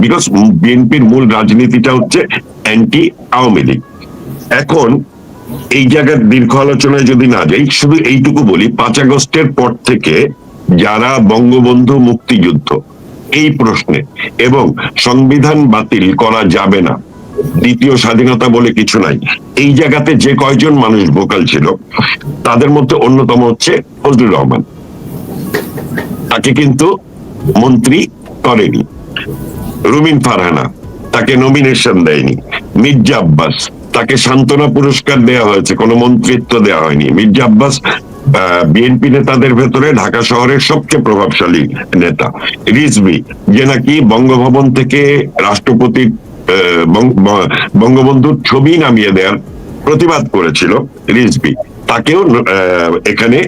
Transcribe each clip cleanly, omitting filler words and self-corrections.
Because বিএনপির মূল রাজনীতিটা হচ্ছে অ্যান্টি আওয়ামী লীগ। এখন এই জায়গার দীর্ঘ আলোচনায় যদি না যাই, শুধু এইটুকু বলি, 5 আগস্টের পর থেকে যারা বঙ্গবন্ধু মুক্তিযুদ্ধ এই প্রশ্নে এবং সংবিধান বাতিল করা যাবে না, দ্বিতীয় স্বাধীনতা বলে কিছু নাই, এই জায়গাতে যে কয়জন মানুষ ভোকাল ছিল তাদের মধ্যে অন্যতম হচ্ছে ফজলুর রহমান। তাকে কিন্তু মন্ত্রী করেনি। রুমিন ফারহানা, তাকে নমিনেশন দেয়নি। মির্জা আব্বাস, তাকে সান্ত্বনা পুরস্কার দেওয়া হয়েছে, কোনো মন্ত্রিত্ব দেওয়া হয়নি। মির্জা আব্বাস বিএনপি নেতাদের ভেতরে ঢাকা শহরের সবচেয়ে প্রভাবশালী নেতা। রিজভী, যে নাকি বঙ্গভবন থেকে রাষ্ট্রপতির বঙ্গবন্ধুর ছবি নামিয়ে দেওয়ার প্রতিবাদ করেছিল রিজভী, তাকেও এখানে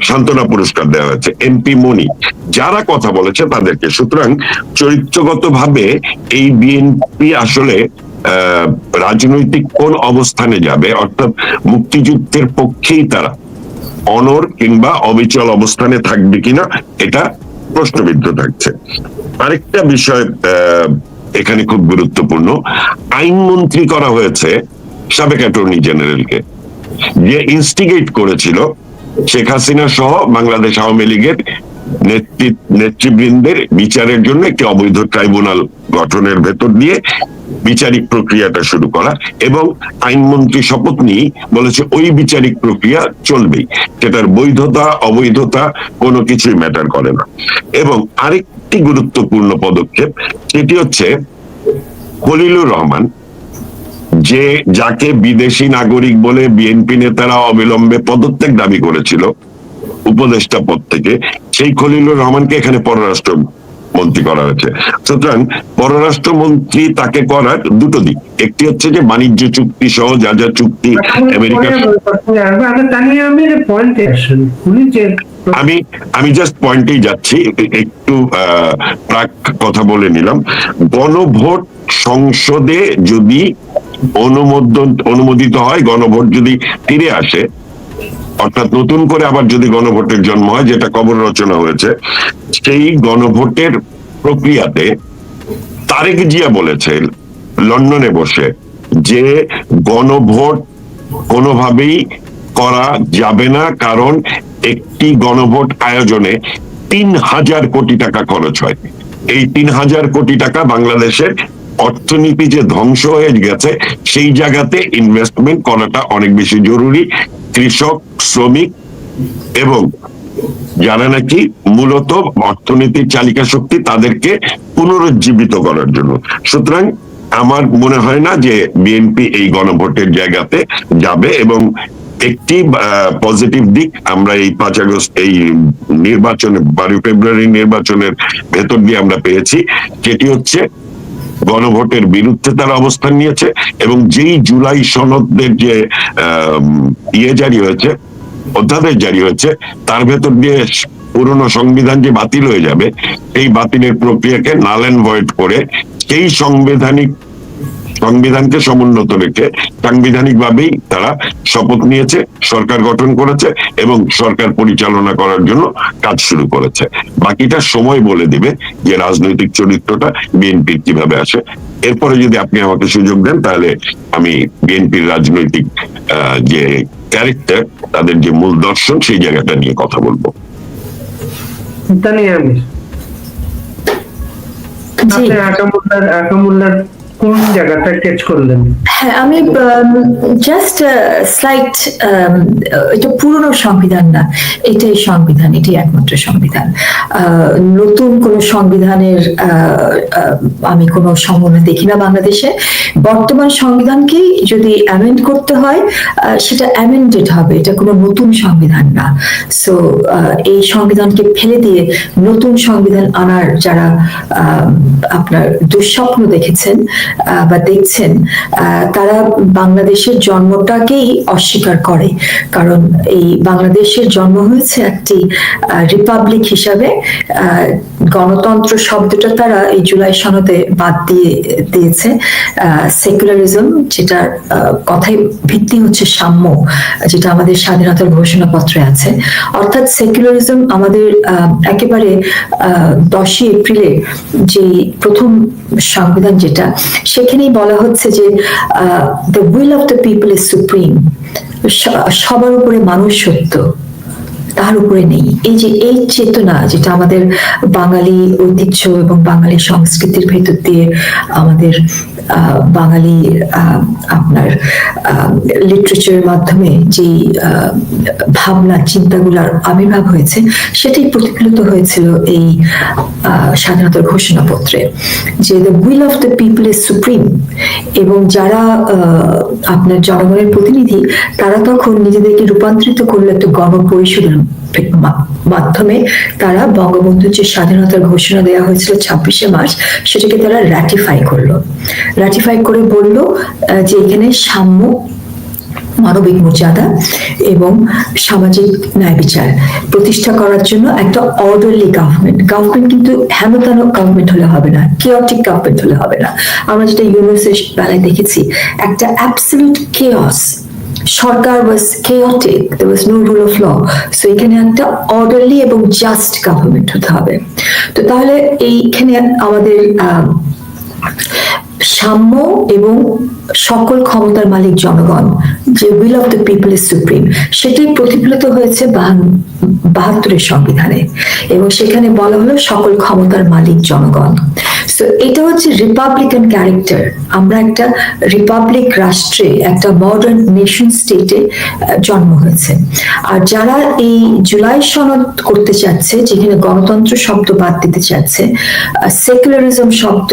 সান্ত্বনা পুরস্কার দেওয়া হয়েছে। এমপি মনি, যারা কথা বলেছে তাদেরকে। সুতরাং চরিত্রগত ভাবে এই বিএনপি আসলে রাজনৈতিক কোন অবস্থানে যাবে, অর্থাৎ মুক্তিযুদ্ধের পক্ষেই তারা অনড় কিংবা অবিচল অবস্থানে থাকবে কিনা, এটা প্রশ্নবিদ্ধ থাকছে। আরেকটা বিষয় এখানে খুব গুরুত্বপূর্ণ, আইনমন্ত্রী করা হয়েছে সাবেক অ্যাটর্নি জেনারেলকে, যে ইনস্টিগেট করেছিল শেখ হাসিনা সহ বাংলাদেশ আওয়ামী লীগের নেতৃবৃন্দের বিচারের জন্য একটি অবৈধ ট্রাইব্যুনাল গঠনের ভেতর দিয়ে বিচারিক প্রক্রিয়াটা শুরু করা, এবং আইনমন্ত্রী শপথ নিয়ে বলেছে ওই বিচারিক প্রক্রিয়া চলবেই, সেটার বৈধতা অবৈধতা কোনো কিছুই ম্যাটার করে না। এবং আরেকটি গুরুত্বপূর্ণ পদক্ষেপ, সেটি হচ্ছে খলিলুর রহমান, যে যাকে বিদেশি নাগরিক বলে বিএনপি নেতারা অবিলম্বে পদত্যাগ দাবি করেছিল উপদেষ্টা পদ থেকে, সেই খলিলুর রহমানকে এখানে পররাষ্ট্র মন্ত্রী করা হয়েছে। সুতরাং পররাষ্ট্রমন্ত্রী তাকে করার দুটো দিক, একটি হচ্ছে যে বাণিজ্য চুক্তি সহ যা যা চুক্তি আমেরিকার, আমি জাস্ট পয়েন্টেই যাচ্ছি, একটু প্রাক কথা বলে নিলাম। গণভোট সংসদে যদি অনুমোদিত হয়, গণভোট যদি ফিরে আসে, অর্থাৎ নতুন করে আবার যদি গণভোটের জন্ম হয়, যেটা কবর রচনা হয়েছে, সেই গণভোটের প্রক্রিয়াতে তারেক জিয়া বলেছে লন্ডনে বসে যে গণভোট কোনোভাবেই করা যাবে না, কারণ একটি গণভোট আয়োজনে ৩,০০০ কোটি টাকা খরচ হয়। এই ৩,০০০ কোটি টাকা বাংলাদেশের অর্থনীতি যে ধ্বংস হয়ে গেছে, সেই জায়গাতে ইনভেস্টমেন্ট করাটা অনেক বেশি জরুরি। কৃষক, শ্রমিক এবং যারা নাকি মূলত অর্থনীতির চালিকা শক্তি, তাদেরকে পুনরুজ্জীবিত করার জন্য। সুতরাং আমার মনে হয় না যে বিএনপি এই গণভোটের জায়গাতে যাবে। এবং একটি পজিটিভ দিক আমরা এই 5 আগস্ট এই নির্বাচনে, 12 ফেব্রুয়ারি নির্বাচনের ভেতর দিয়ে আমরা পেয়েছি, যেটি হচ্ছে গণভোটের বিরুদ্ধে তারা অবস্থান নিয়েছে, এবং যেই জুলাই সনদের যে জারি হয়েছে, অধ্যাদেশ জারি হয়েছে, তার ভেতর দিয়ে পুরনো সংবিধান যে বাতিল হয়ে যাবে, এই বাতিলের প্রক্রিয়াকে নাল এন্ড ভয়েড করে সেই সংবিধানকে সমুন্নত রেখে সাংবিধানিক ভাবেই তারা শপথ নিয়েছে, সরকার গঠন করেছে এবং সরকার পরিচালনা করার জন্য কাজ শুরু করেছে। বাকিটা সময় বলে দিবে যে রাজনৈতিক চরিত্রটা বিএনপির কিভাবে আসে। এরপরে যদি আপনি আমাকে সুযোগ দেন, তাহলে আমি বিএনপির রাজনৈতিক যে ক্যারেক্টার, তাদের যে মূল দর্শন, সেই জায়গাটা নিয়ে কথা বলবো। কোন জায়গাটা ক্যাচ করলেন? হ্যাঁ, আমি জাস্ট স্লাইট, এটা পুরনো সংবিধান না, এটাই সংবিধান, এটাই একমাত্র সংবিধান। নতুন কোন সংবিধানের আমি কোনো সম্ভাবনা দেখি না বাংলাদেশে। বর্তমান সংবিধানকেই যদি অ্যামেন্ড করতে হয়, সেটা অ্যামেন্ডেড হবে, এটা কোনো নতুন সংবিধান না। সো এই সংবিধানকে ফেলে দিয়ে নতুন সংবিধান আনার যারা আপনার দুঃস্বপ্ন দেখেছেন, বা দেখছেন, তারা বাংলাদেশের জন্মটাকেই অস্বীকার করে। কারণ এই বাংলাদেশের জন্ম হয়েছে একটি রিপাবলিক হিসাবে। গণতন্ত্র শব্দটা তারা এই জুলাই সনদে বাদ দিয়েছে। সেকুলারিজম, যেটার কথাই ভিত্তি হচ্ছে সাম্য, যেটা আমাদের স্বাধীনতার ঘোষণাপত্রে আছে। অর্থাৎ সেকুলারিজম আমাদের একেবারে 10ই এপ্রিলে যে প্রথম সংবিধান, যেটা সেখানেই বলা হচ্ছে যে the will of the people is supreme, সবার উপরে মানুষ সত্য, তার উপরে নেই। এই চেতনা, যেটা আমাদের বাঙালি ঐতিহ্য এবং বাঙালি সংস্কৃতির ভেতর দিয়ে আমাদের বাঙালি আপনার লিটারেচারের মাধ্যমে যে ভাবনা চিন্তাগুলার আবির্ভাব হয়েছে, সেটাই প্রতিফলিত হয়েছিল এই স্বাধীনতার ঘোষণাপত্রে, যে the will of the people is supreme. এবং যারা আপনার জনগণের প্রতিনিধি, তারা তখন নিজেদেরকে রূপান্তরিত করলো একটা গণপরিষদের মাধ্যমে। তারা বঙ্গবন্ধুর যে স্বাধীনতার ঘোষণা দেওয়া হয়েছিল 26শে মার্চ, সেটাকে তারা রাটিফাই করলো। রাটিফাই করে বলল যে এখানে সাম্য, মানবিক মর্যাদা এবং সামাজিক ন্যায় বিচার প্রতিষ্ঠা করার জন্য একটা অর্ডারলি গভর্নমেন্ট কিন্তু হেনতান গভর্নমেন্ট হলে হবে না, কেওটিক গভর্নমেন্ট হলে হবে না। আমরা যেটা ইউনিভার্সিটির বেলায় দেখেছি, একটা absolute chaos, Sarkar was chaotic, there was no rule of law. So এখানে একটা অর্ডারলি এবং জাস্ট গভর্নমেন্ট হতে হবে। তো তাহলে এইখানে আমাদের সাম্য এবং সকল ক্ষমতার মালিক জনগণ, যে will of the people is supreme, সেটাই প্রতিফলিত হয়েছে 72-এর সংবিধানে। এবং সেখানে বলা হলো সকল ক্ষমতার মালিক জনগণ। সো এটা হচ্ছে রিপাবলিকান ক্যারেক্টার। আমরা একটা রিপাবলিক রাষ্ট্রে, একটা মডার্ন নেশন স্টেটে জন্ম হয়েছে। আর যারা এই জুলাই সনদ করতে চাচ্ছে, যেখানে গণতন্ত্র শব্দ বাদ দিতে চাচ্ছে, সেকুলারিজম শব্দ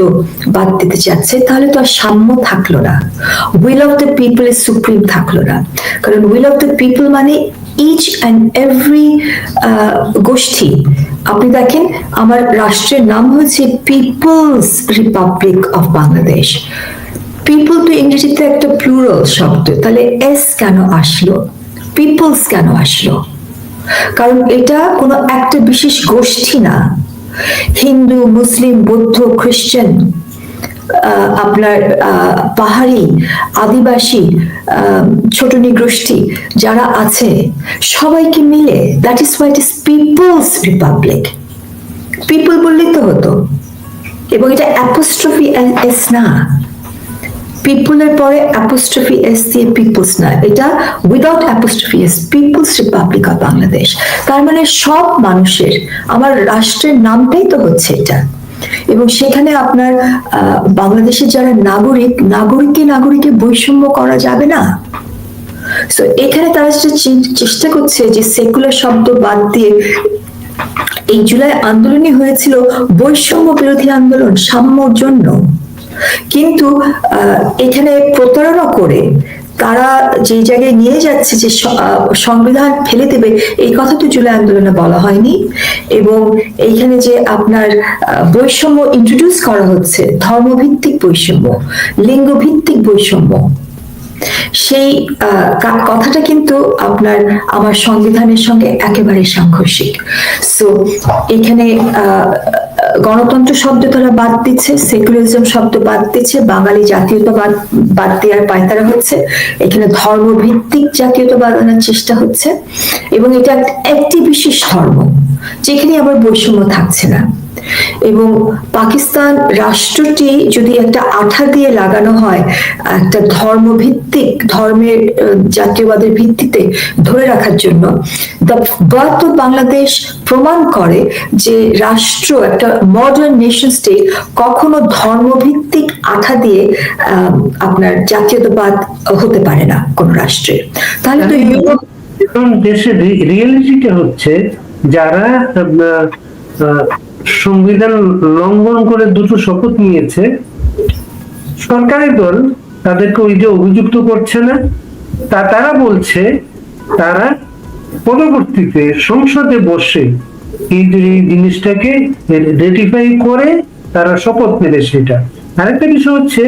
বাদ দিতে চাচ্ছে, তাহলে তো আর সাম্য থাকলো না, will of the people is supreme থাকলো না। কারণ উইল অফ দ্য পিপল মানে ইচ অ্যান্ড এভরি গোষ্ঠী। আপনি দেখেন, আমার রাষ্ট্রের নাম হচ্ছে peoples republic of Bangladesh. People তো ইংরেজিতে একটা প্লুরাল শব্দ, তাহলে এস কেন আসলো, পিপলস কেন আসলো? কারণ এটা কোনো একটা বিশেষ গোষ্ঠী না। হিন্দু, মুসলিম, বৌদ্ধ, খ্রিস্টান, আপনার পাহাড়ি, আদিবাসী, ছোট নৃগোষ্ঠী যারা আছে, সবাইকে মিলে, that is what is peoples republic. People বললেই তো হতো। এবং এটা অ্যাপোস্ট্রফি এস না, পিপলের পরে অ্যাপোস্ট্রফি এস দিয়ে পিপলস না, এটা without apostrophe s, peoples republic of Bangladesh. তার মানে সব মানুষের, আমার রাষ্ট্রের নামটাই তো হচ্ছে এটা। এবং সেখানে আপনার বাংলাদেশের যারা নাগরিকে বৈষম্য করা যাবে না। সো এখানে তারা চেষ্টা করছে যে সেকুলার শব্দ বাদ দিয়ে, এই জুলাই আন্দোলনই হয়েছিল বৈষম্য বিরোধী আন্দোলন, সাম্যর জন্য। কিন্তু এখানে প্রতারণা করে তারা যে জায়গায় নিয়ে যাচ্ছে, যে সংবিধান ফেলে দেবে, এই কথা তো জুলাই আন্দোলনে বলা হয়নি। এবং এইখানে যে আপনার বৈষম্য ইন্ট্রোডিউস করা হচ্ছে, ধর্মভিত্তিক বৈষম্য, লিঙ্গভিত্তিক বৈষম্য, সেই কথাটা কিন্তু আপনার আমার সংবিধানের সঙ্গে একেবারে সাংঘর্ষিক। সো এখানে গণতন্ত্র শব্দ তারা বাদ দিচ্ছে, সেকুলারিজম শব্দ বাদ দিচ্ছে, বাঙালি জাতীয়তাবাদ বাদ দেওয়ার পায়তারা হচ্ছে, এখানে ধর্মভিত্তিক জাতীয়তাবাদ আনার চেষ্টা হচ্ছে। এবং এটা একটি বিশেষ ধর্ম, যেখানে আবার বৈষম্য থাকছে না। এবং পাকিস্তান রাষ্ট্রটি যদি একটা আঠা দিয়ে লাগানো হয়, একটা ধর্মভিত্তিক, ধর্মের জাতীয়বাদের ভিত্তিতে ধরে রাখার জন্য, দ্য বার্থ অফ বাংলাদেশ প্রমাণ করে যে রাষ্ট্র, একটা মডার্ন নেশন স্টেট, কখনো ধর্মভিত্তিক আঠা দিয়ে আপনার জাতীয়তাবাদ হতে পারে না কোন রাষ্ট্রে। তাহলে তো দেশের রিয়েলিটিটা হচ্ছে, যারা সংবিধান লঙ্ঘন করে দুটো শপথ নিয়েছে, সরকারি দল তাদেরকে ওই যে অভিযুক্ত করছে না, তারা বলছে তারা পরবর্তীতে সংসদে বসে এই জিনিসটাকে রেটিফাই করে তারা শপথ নেবে সেটা। আরেকটা বিষয় হচ্ছে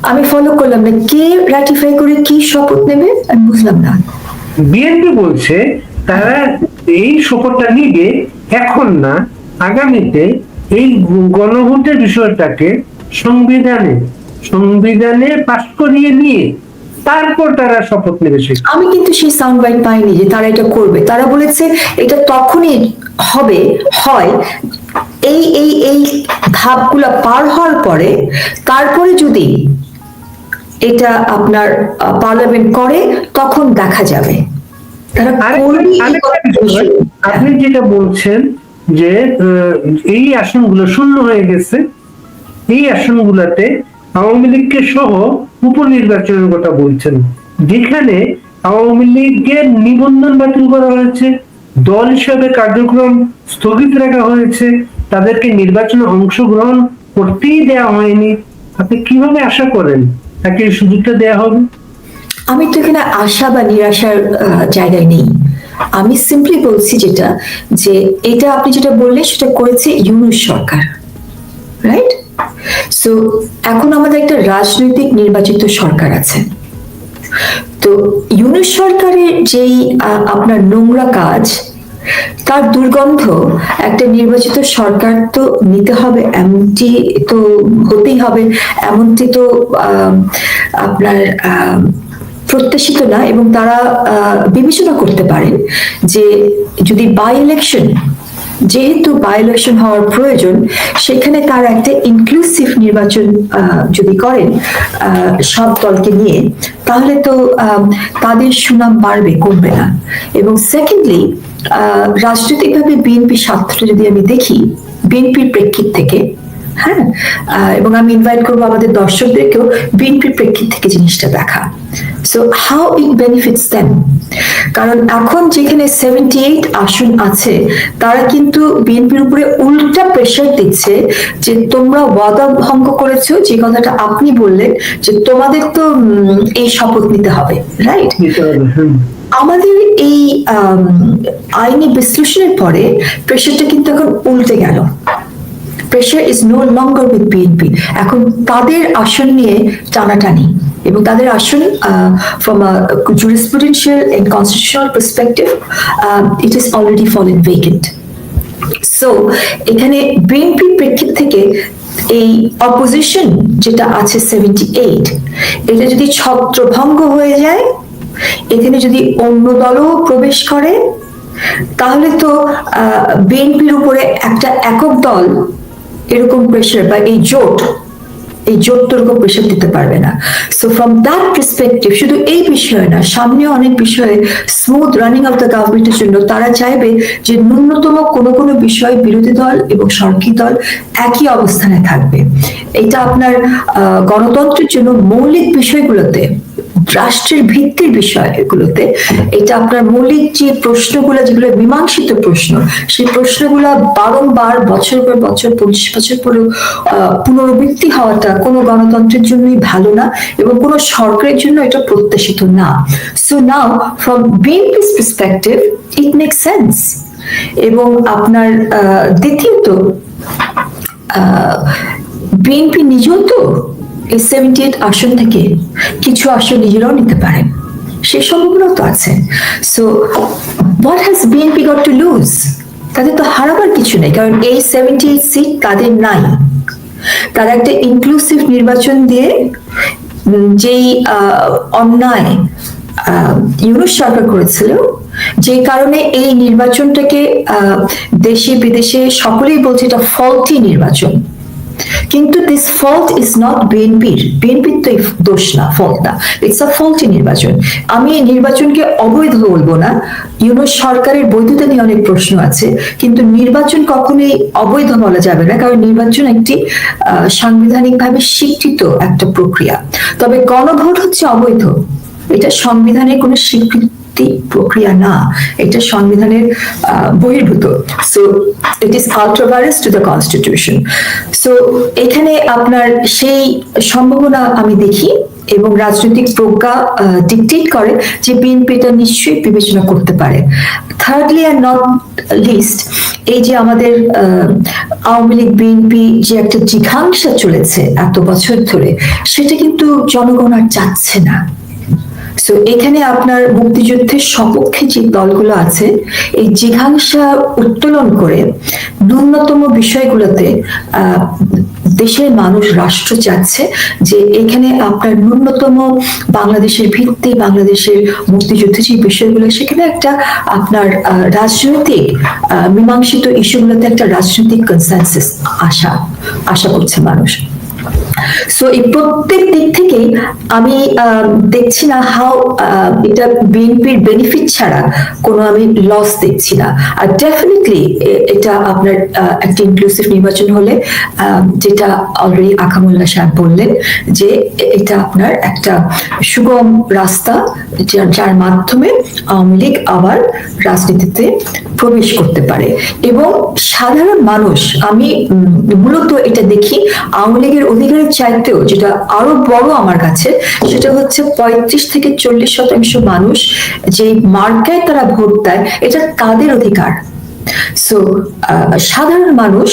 আমি ফলো করলাম না, কে রাটিফাই করে কি শপথ নেবে আমি বুঝলাম না। বিএনপি বলছে তারা এই শপথটা নিবে এখন না, আগামীতে এই গণভোটের বিষয়টাকে সংবিধানে পাশ করিয়ে নিয়ে তারপর তারা শপথ নেবে। আমি কিন্তু সেই সাউন্ড বাইট পাইনি যে তারা এটা করবে। তারা বলেছে এটা তখনই হয় এই এই এই ধাপগুলা পার হওয়ার পরে, তারপরে যদি এটা আপনার পার্লামেন্ট করে তখন দেখা যাবে। আপনি যেটা বলছেন যে এই আসনগুলো শূন্য হয়ে গেছে, এই আসনগুলোতে আওয়ামী লীগকে সহ উপনির্বাচনের কথা বলছেন, যেখানে আওয়ামী লীগের নিবন্ধন বাতিল করা হয়েছে, দল হিসাবে কার্যক্রম স্থগিত রাখা হয়েছে, তাদেরকে নির্বাচনে অংশগ্রহণ করতেই দেওয়া হয়নি। আপনি কিভাবে আশা করেন তাকে এই সুযোগটা দেওয়া হবে? আমি তো এখানে আশা বা নিরাশার জায়গায় নেই। আমি সিম্পলি বলছি যেটা, যে এটা আপনি যেটা বললেন সেটা করেছে ইউনূস সরকার, রাইট? সো এখন আমাদের একটা রাজনৈতিক নির্বাচিত সরকার আছে। তো ইউনূস সরকারের যেই আপনার নোংরা কাজ, তার দুর্গন্ধ একটা নির্বাচিত সরকার তো নিতে হবে, এমনটি তো হতেই হবে, এমনটি তো আপনার প্রত্যাশিত না। এবং তারা বিবেচনা করতে পারেন যে যদি বাই ইলেকশন, যেহেতু বাই ইলেকশন হওয়ার প্রয়োজন, সেখানে তারা একটা ইনক্লুসিভ নির্বাচন যদি করেন সব দলকে নিয়ে, তাহলে তো তাদের সুনাম বাড়বে, কমবে না। এবং সেকেন্ডলি, রাজনৈতিকভাবে বিএনপি স্বার্থটা যদি আমি দেখি বিএনপির প্রেক্ষিত থেকে, হ্যাঁ, এবং আমি ইনভাইট করবো আমাদের দর্শকদেরকেও বিএনপির প্রেক্ষিত থেকে জিনিসটা দেখা। So how it benefits them, কারণ এখন যেখানে 78 আসন আছে, তারা কিন্তু বিএনপির উপরে উল্টা প্রেশার দিচ্ছে যে তোমরা ওয়াদা ভঙ্গ করেছো, যে কথাটা আপনি বললেন যে তোমাদের তো এই শপথ নিতে হবে, রাইট? আমাদের এই আইনি বিশ্লেষণের পরে প্রেশারটা কিন্তু এখন উল্টে গেল। Pressure is no longer with BNP. এখন তাদের আসন নিয়ে টানাটানি, এবং তাদের আসন from a jurisprudential and constitutional perspective, it is already fallen vacant. So এখানে বিএনপি প্রেক্ষিত থেকে এই অপোজিশন যেটা আছে 78, এটা যদি ছত্রভঙ্গ হয়ে যায়, এখানে যদি অন্য দলও প্রবেশ করে, তাহলে তো বিএনপির উপরে একটা একক দল এরকম প্রেশার বা এই জোট এরকম প্রেশার দিতে পারবে না। সো ফ্রম দ্যাট পার্সপেক্টিভ, শুধু এই বিষয়ে না, সামনে অনেক বিষয়ে স্মুথ রানিং অফ দ্য গভর্নমেন্টের জন্য তারা চাইবে যে ন্যূনতম কোনো বিষয়ে বিরোধী দল এবং সরকারি দল একই অবস্থানে থাকবে। এটা আপনার গণতন্ত্রের জন্য মৌলিক বিষয়গুলোতে, রাষ্ট্রের ভিত্তির বিষয়গুলোতে, এটা আপনার মৌলিক যে প্রশ্নগুলো, যেগুলো মীমাংসিত প্রশ্ন, সেই প্রশ্নগুলো বারংবার বছর পর বছর, 25 বছর পরেও পুনরাবৃত্তি হওয়াটা কোনো গণতন্ত্রের জন্যই ভালো না, এবং কোনো সরকারের জন্য এটা প্রত্যাশিত না। So now from BNP's perspective it makes sense। এবং আপনার দ্বিতীয়ত, বিএনপি নিজেও তো এই 78 আসন থেকে কিছু আসন নিজেরাও নিতে পারেন, সে সম্ভাবনা তো আছে। So what has BNP got to lose? তাদের তো হারাবার কিছু নেই, কারণ এই 78 সিট তাদের নাই। তারা একটা ইনক্লুসিভ নির্বাচন দিয়ে যেই অন্যায় ইউনূস সরকার করেছিল, যে কারণে এই নির্বাচনটাকে দেশে বিদেশে সকলেই বলছে এটা ফল্টি নির্বাচন। কিন্তু দিস ফল্ট ইজ নট বিএনপির তো দোষ না, ফল্ট না, ইটস আ ফল্টি নির্বাচন। আমি এই নির্বাচনকে অবৈধ বলবো না, ইউনূস সরকারের বৈধতা নিয়ে অনেক প্রশ্ন আছে, কিন্তু নির্বাচন কখনোই অবৈধ বলা যাবে না, কারণ নির্বাচন একটি সাংবিধানিকভাবে স্বীকৃত একটা প্রক্রিয়া। তবে গণভোট হচ্ছে অবৈধ, এটা সংবিধানের কোনো স্বীকৃতি পরবর্তী প্রক্রিয়া না, এটা সংবিধানের বহির্ভূত। So it is ultra vires to the constitution. So এখানে আপনার সেই সম্ভাবনা আমি দেখি, এবং রাজনৈতিক প্রজ্ঞা ডিকটেট করে যে বিএনপি এটা নিশ্চয়ই বিবেচনা করতে পারে। থার্ডলি অ্যান্ড নট লিস্ট, এই যে আমাদের আওয়ামী লীগ বিএনপি যে একটা জিঘাংসা চলেছে এত বছর ধরে, সেটা কিন্তু জনগণ আর চাচ্ছে না। সো এখানে আপনার মুক্তিযুদ্ধের সপক্ষে যে দলগুলো আছে, এই জিঘাংসা উত্তোলন করে ন্যূনতম বিষয়গুলোতে দেশের মানুষ, রাষ্ট্র চাচ্ছে যে এখানে আপনার ন্যূনতম বাংলাদেশের ভিত্তি, বাংলাদেশের মুক্তিযুদ্ধের যে বিষয়গুলো, সেখানে একটা আপনার রাজনৈতিক মীমাংসিত ইস্যুগুলোতে একটা রাজনৈতিক কনসেনসাস আশা করছে মানুষ। সো এই প্রত্যেক দিক থেকেই আমি দেখছি না হাউ এটা বিএনপির বেনিফিট ছাড়া কোনো আমি লস দেখছি না। আর ডেফিনেটলি এটা আপনার একটা ইনক্লুসিভ নির্বাচন হলে, যেটা অলরেডি আকামুল্লাহ সাহেব বললেন, যে এটা আপনার একটা সুগম রাস্তা, যার মাধ্যমে আওয়ামী লীগ আবার রাজনীতিতে প্রবেশ করতে পারে। এবং সাধারণ মানুষ, আমি মূলত এটা দেখি আওয়ামী লীগের অধিকারের চাইতেও যেটা আরো বড় আমার কাছে, সেটা হচ্ছে 35 থেকে 40% মানুষ যে মার্কায় তারা ভোট দেয়, এটা কাদের অধিকার। সো সাধারণ মানুষ,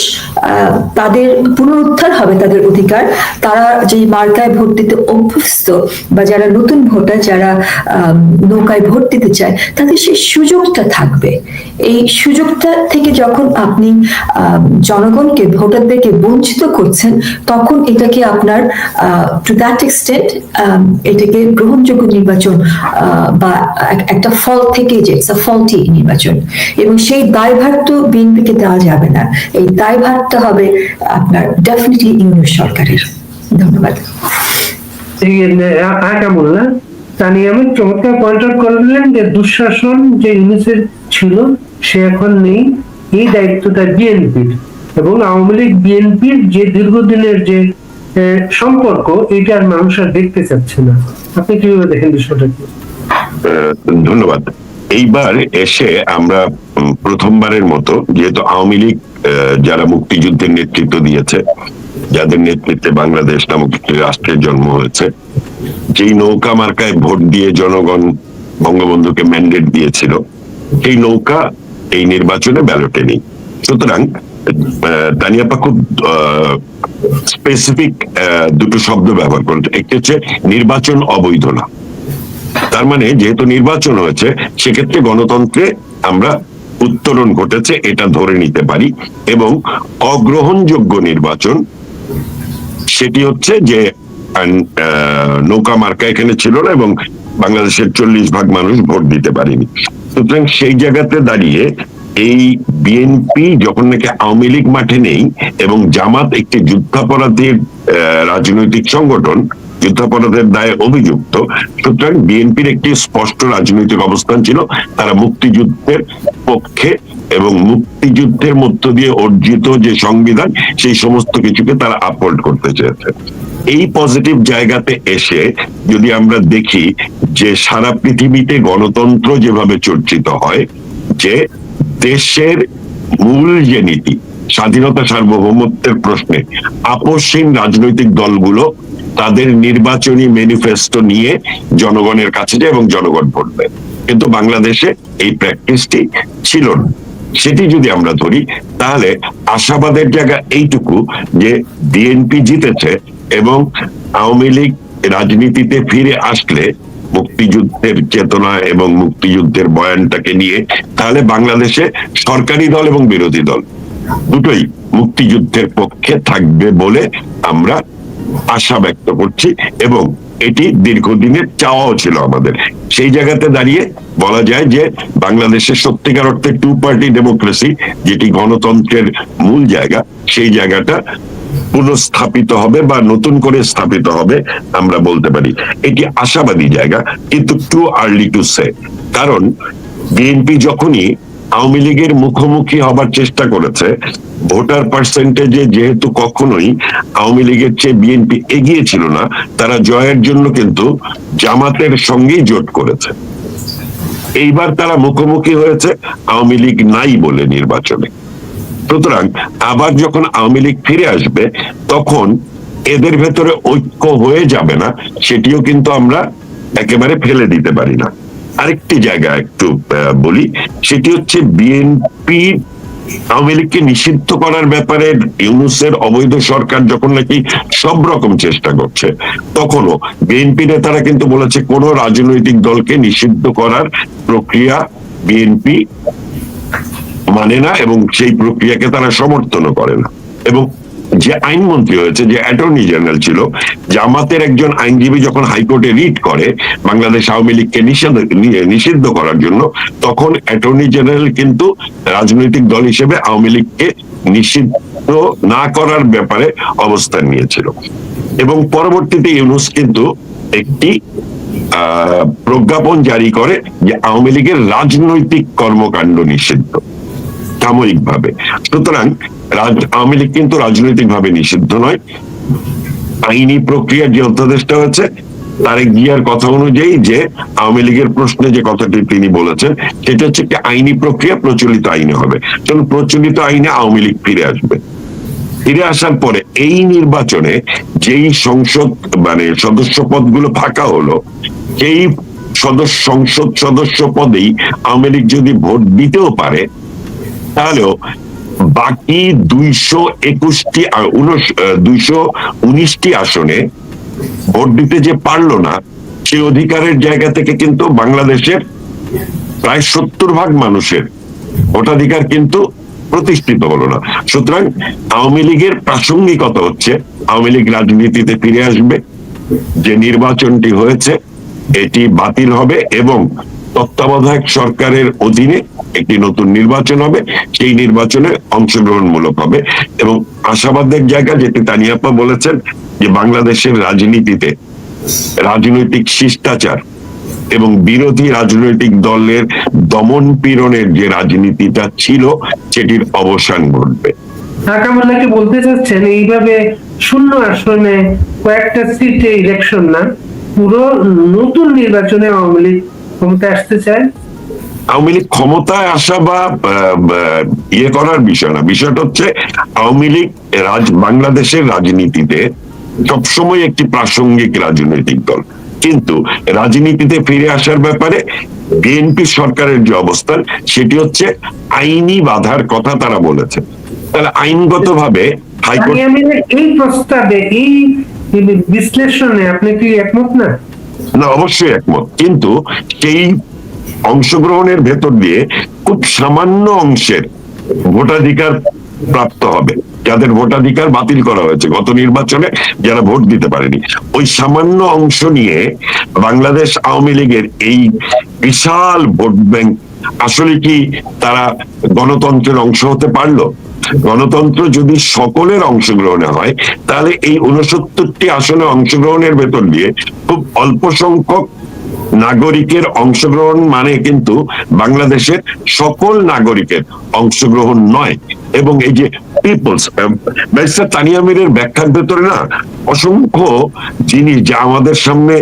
তাদের পুনরুদ্ধার হবে তাদের অধিকার। তারা যে মার্কায় ভোট দিতে অভ্যস্ত, বা যারা নতুন ভোটার, যারা নৌকায় ভোট দিতে চায়, তাদের সেই সুযোগটা থাকবে। এই সুযোগটা থেকে যখন আপনি জনগণকে, ভোটারদেরকে বঞ্চিত করছেন, তখন এটাকে আপনার টু দ্যাট এক্সটেন্ট এটাকে গ্রহণযোগ্য নির্বাচন বা একটা ফল থেকে যে ফলটি নির্বাচন, এবং সেই দায়ভার তো বিএনপিকে দেওয়া যাবে না। এই দায়ভারটা হবে আপনার ডেফিনেটলি ইউনিট সরকারের। ধন্যবাদ। আকামুল্লাহ তানি আহমেদ চমৎকার পয়েন্ট আউট করলেন যে দুঃশাসন যে ইউনিসের ছিল সে এখন নেই, এই দায়িত্বটা বিএনপির, এবং আওয়ামী লীগ বিএনপির যে দীর্ঘদিনের যে সম্পর্ক, এটা আর মানুষ আর দেখতে চাচ্ছে না। আপনি কিভাবে দেখেন বিষয়টাকে? ধন্যবাদ। এইবার এসে আমরা প্রথমবারের মতো, যেহেতু আওয়ামী লীগ যারা মুক্তিযুদ্ধের নেতৃত্ব দিয়েছে, যাদের নেতৃত্বে বাংলাদেশ নামক একটি রাষ্ট্রের জন্ম হয়েছে, যেই নৌকা মার্কায় ভোট দিয়ে জনগণ বঙ্গবন্ধুকে ম্যান্ডেট দিয়েছিল, সেই নৌকা এই নির্বাচনে ব্যালটে নেই। সুতরাং তানিয়াপা খুব স্পেসিফিক দুটো শব্দ ব্যবহার করেছে। একটি হচ্ছে নির্বাচন অবৈধ না, তার মানে যেহেতু নির্বাচন হয়েছে, সেক্ষেত্রে গণতন্ত্রে আমরা উত্তরণ ঘটেছে এটা ধরে নিতে পারি। এবং অগ্রহণযোগ্য নির্বাচন সেটি হচ্ছে যে নৌকা মার্কা এখানে ছিল না, এবং বাংলাদেশের 40% মানুষ ভোট দিতে পারেনি। সুতরাং সেই জায়গাতে দাঁড়িয়ে এই বিএনপি যখন নাকি আওয়ামী লীগ মাঠে নেই, এবং জামাত একটি যুদ্ধাপরাধীর রাজনৈতিক সংগঠন, যুদ্ধাপরাধের দায়ে অভিযুক্ত, সুতরাং বিএনপির একটি স্পষ্ট রাজনৈতিক অবস্থান ছিল, তারা মুক্তিযুদ্ধের পক্ষে এবং মুক্তিযুদ্ধের মধ্য দিয়ে অর্জিত যে সংবিধান, সেই সমস্ত কিছুকে তারা আপহোল্ড করতে চেয়েছে। এই পজিটিভ জায়গাতে এসে যদি আমরা দেখি যে সারা পৃথিবীতে গণতন্ত্র যেভাবে চর্চিত হয়, যে দেশের মূল যে নীতি, স্বাধীনতা সার্বভৌমত্বের প্রশ্নে আপোষহীন রাজনৈতিক দলগুলো তাদের নির্বাচনী ম্যানিফেস্টো নিয়ে জনগণের কাছে যায় এবং জনগণ ভোট দেয়। কিন্তু বাংলাদেশে এই প্র্যাকটিসটি ছিল না। সেটি যদি আমরা ধরি, তাহলে আশাবাদের জায়গা এইটুকু যে বিএনপি জিতেছে, এবং আওয়ামী লীগ রাজনীতিতে ফিরে আসলে মুক্তিযুদ্ধের চেতনা এবং মুক্তিযুদ্ধের বয়ানটাকে নিয়ে, তাহলে বাংলাদেশে সরকারি দল এবং বিরোধী দল দুটোই মুক্তিযুদ্ধের পক্ষে থাকবে বলে আমরা আশা ব্যক্ত করছি, এবং এটি দীর্ঘদিনের চাওয়াও ছিল আমাদের। সেই জায়গাতে দাঁড়িয়ে বলা যায় যে বাংলাদেশের সত্যিকার অর্থে টু পার্টি ডেমোক্রেসি, যেটি গণতন্ত্রের মূল জায়গা, সেই জায়গাটা পুনঃস্থাপিত হবে বা নতুন করে স্থাপিত হবে, আমরা বলতে পারি। এটি আশাবাদী জায়গা, কিন্তু টু আর্লি টু সে। কারণ বিএনপি যখনই আওয়ামী লীগের মুখোমুখি হবার চেষ্টা করেছে, ভোটার পার্সেন্টেজে যেহেতু কখনোই আওয়ামী লীগের চেয়ে বিএনপি এগিয়ে ছিল না, তারা জয়ের জন্য কিন্তু জামাতের সঙ্গেই জোট করেছে। এইবার তারা মুখোমুখি হয়েছে আওয়ামী লীগ নাই বলে নির্বাচনে। সুতরাং আবার যখন আওয়ামী লীগ ফিরে আসবে তখন এদের ভেতরে ঐক্য হয়ে যাবে না, সেটিও কিন্তু আমরা একেবারে ফেলে দিতে পারি না। আরেকটি জায়গা একটু বলি, সেটি হচ্ছে বিএনপি আওয়ামী লীগকে নিষিদ্ধ করার ব্যাপারে ইউনূসের অবৈধ সরকার যখন নাকি সব রকম চেষ্টা করছে, তখনও বিএনপি নেতারা কিন্তু বলেছে কোন রাজনৈতিক দলকে নিষিদ্ধ করার প্রক্রিয়া বিএনপি মানে না এবং সেই প্রক্রিয়াকে তারা সমর্থনও করে না। এবং যে আইনমন্ত্রী হয়েছে, যে অ্যাটর্নি জেনারেল ছিল, জামাতের একজন আইনজীবী যখন হাইকোর্টে রিট করে বাংলাদেশ আওয়ামী লীগকে নিষিদ্ধ করার জন্য, তখন অ্যাটর্নি জেনারেল কিন্তু রাজনৈতিক দল হিসেবে আওয়ামী লীগকে নিষিদ্ধ না করার ব্যাপারে অবস্থান নিয়েছিল। এবং পরবর্তীতে ইউনূস কিন্তু একটি প্রজ্ঞাপন জারি করে যে আওয়ামী লীগের রাজনৈতিক কর্মকাণ্ড নিষিদ্ধ সাময়িকভাবে। সুতরাং আওয়ামী লীগ কিন্তু রাজনৈতিক ভাবে নিষিদ্ধ নয়। আইনি প্রক্রিয়ার যে অধ্যাদেশটা হচ্ছে তারেক জিয়ার কথা অনুযায়ী, যে আওয়ামী লীগের প্রশ্নে যে কথাটি তিনি বলেছেন সেটা হচ্ছে কি আইনি প্রক্রিয়া প্রচলিত আইনে হবে। চলুন, প্রচলিত আইনে আওয়ামী লীগ ফিরে আসবে। ফিরে আসার পরে এই নির্বাচনে যেই সংসদ সদস্য পদগুলো ফাঁকা হলো, সেই সংসদ সদস্য পদেই আওয়ামী লীগ যদি ভোট দিতেও পারে, তাহলেও বাকি 219টি আসনে ভোট দিতে যে পারলো না, সেই অধিকারের জায়গা থেকে কিন্তু বাংলাদেশের প্রায় 70% মানুষের ভোটাধিকার কিন্তু প্রতিষ্ঠিত হলো না। সুতরাং আওয়ামী লীগের প্রাসঙ্গিকতা হচ্ছে আওয়ামী লীগ রাজনীতিতে ফিরে আসবে, যে নির্বাচনটি হয়েছে এটি বাতিল হবে এবং তত্ত্বাবধায়ক সরকারের অধীনে একটি নতুন নির্বাচন হবে, সেই নির্বাচনে অংশগ্রহণমূলক হবে। এবং আশাবাদের জায়গা, যেটি তানিয়া আপা বলেছেন, যে বাংলাদেশের রাজনীতিতে রাজনৈতিক শিষ্টাচার এবং বিরোধী রাজনৈতিক দলের দমন পীড়নের যে রাজনীতিটা ছিল সেটির অবসান ঘটবে। কামালকে বলতে চাচ্ছেন এইভাবে শূন্য আসনে কয়েকটা সিটে ইলেকশন না, পুরো নতুন নির্বাচনে আওয়ামী লীগ ক্ষমতায় আসতে চায়? আওয়ামী লীগ ক্ষমতায় আসা বা ইয়ে করার বিষয় না, বিষয়টা হচ্ছে আওয়ামী লীগ বাংলাদেশের রাজনীতিতে সবসময় একটি প্রাসঙ্গিক রাজনৈতিক দল, কিন্তু রাজনীতিতে ফিরে আসার ব্যাপারে বিএনপি সরকারের যে অবস্থান সেটি হচ্ছে আইনি বাধার কথা তারা বলেছে। তাহলে আইনগতভাবে হাইকোর্ট এই প্রস্তাবে, এই বিশ্লেষণে আপনি কি একমত না? না, অবশ্যই একমত, কিন্তু সেই অংশগ্রহণের ভেতর দিয়ে খুব সামান্য অংশের ভোটাধিকার প্রাপ্ত হবে, যাদের ভোটাধিকার বাতিল করা হয়েছে গত নির্বাচনে, যারা ভোট দিতে পারেনি। ওই সামান্য অংশ নিয়ে বাংলাদেশ আওয়ামী লীগের এই বিশাল ভোট ব্যাংক আসলে কি তারা গণতন্ত্রের অংশ হতে পারলো? গণতন্ত্র যদি সকলের অংশগ্রহণে হয়, তাহলে এই 69টি আসনে অংশগ্রহণের ভেতর দিয়ে খুব অল্প সংখ্যক নাগরিকের অংশগ্রহণ মানে কিন্তু বাংলাদেশের সকল নাগরিকের অংশগ্রহণ নয়। এবং এই যে পিপলস, ব্যারিস্টার তানিয়া মীরের ব্যাখ্যার ভেতরে না অসংখ্য জিনিস যা আমাদের সামনে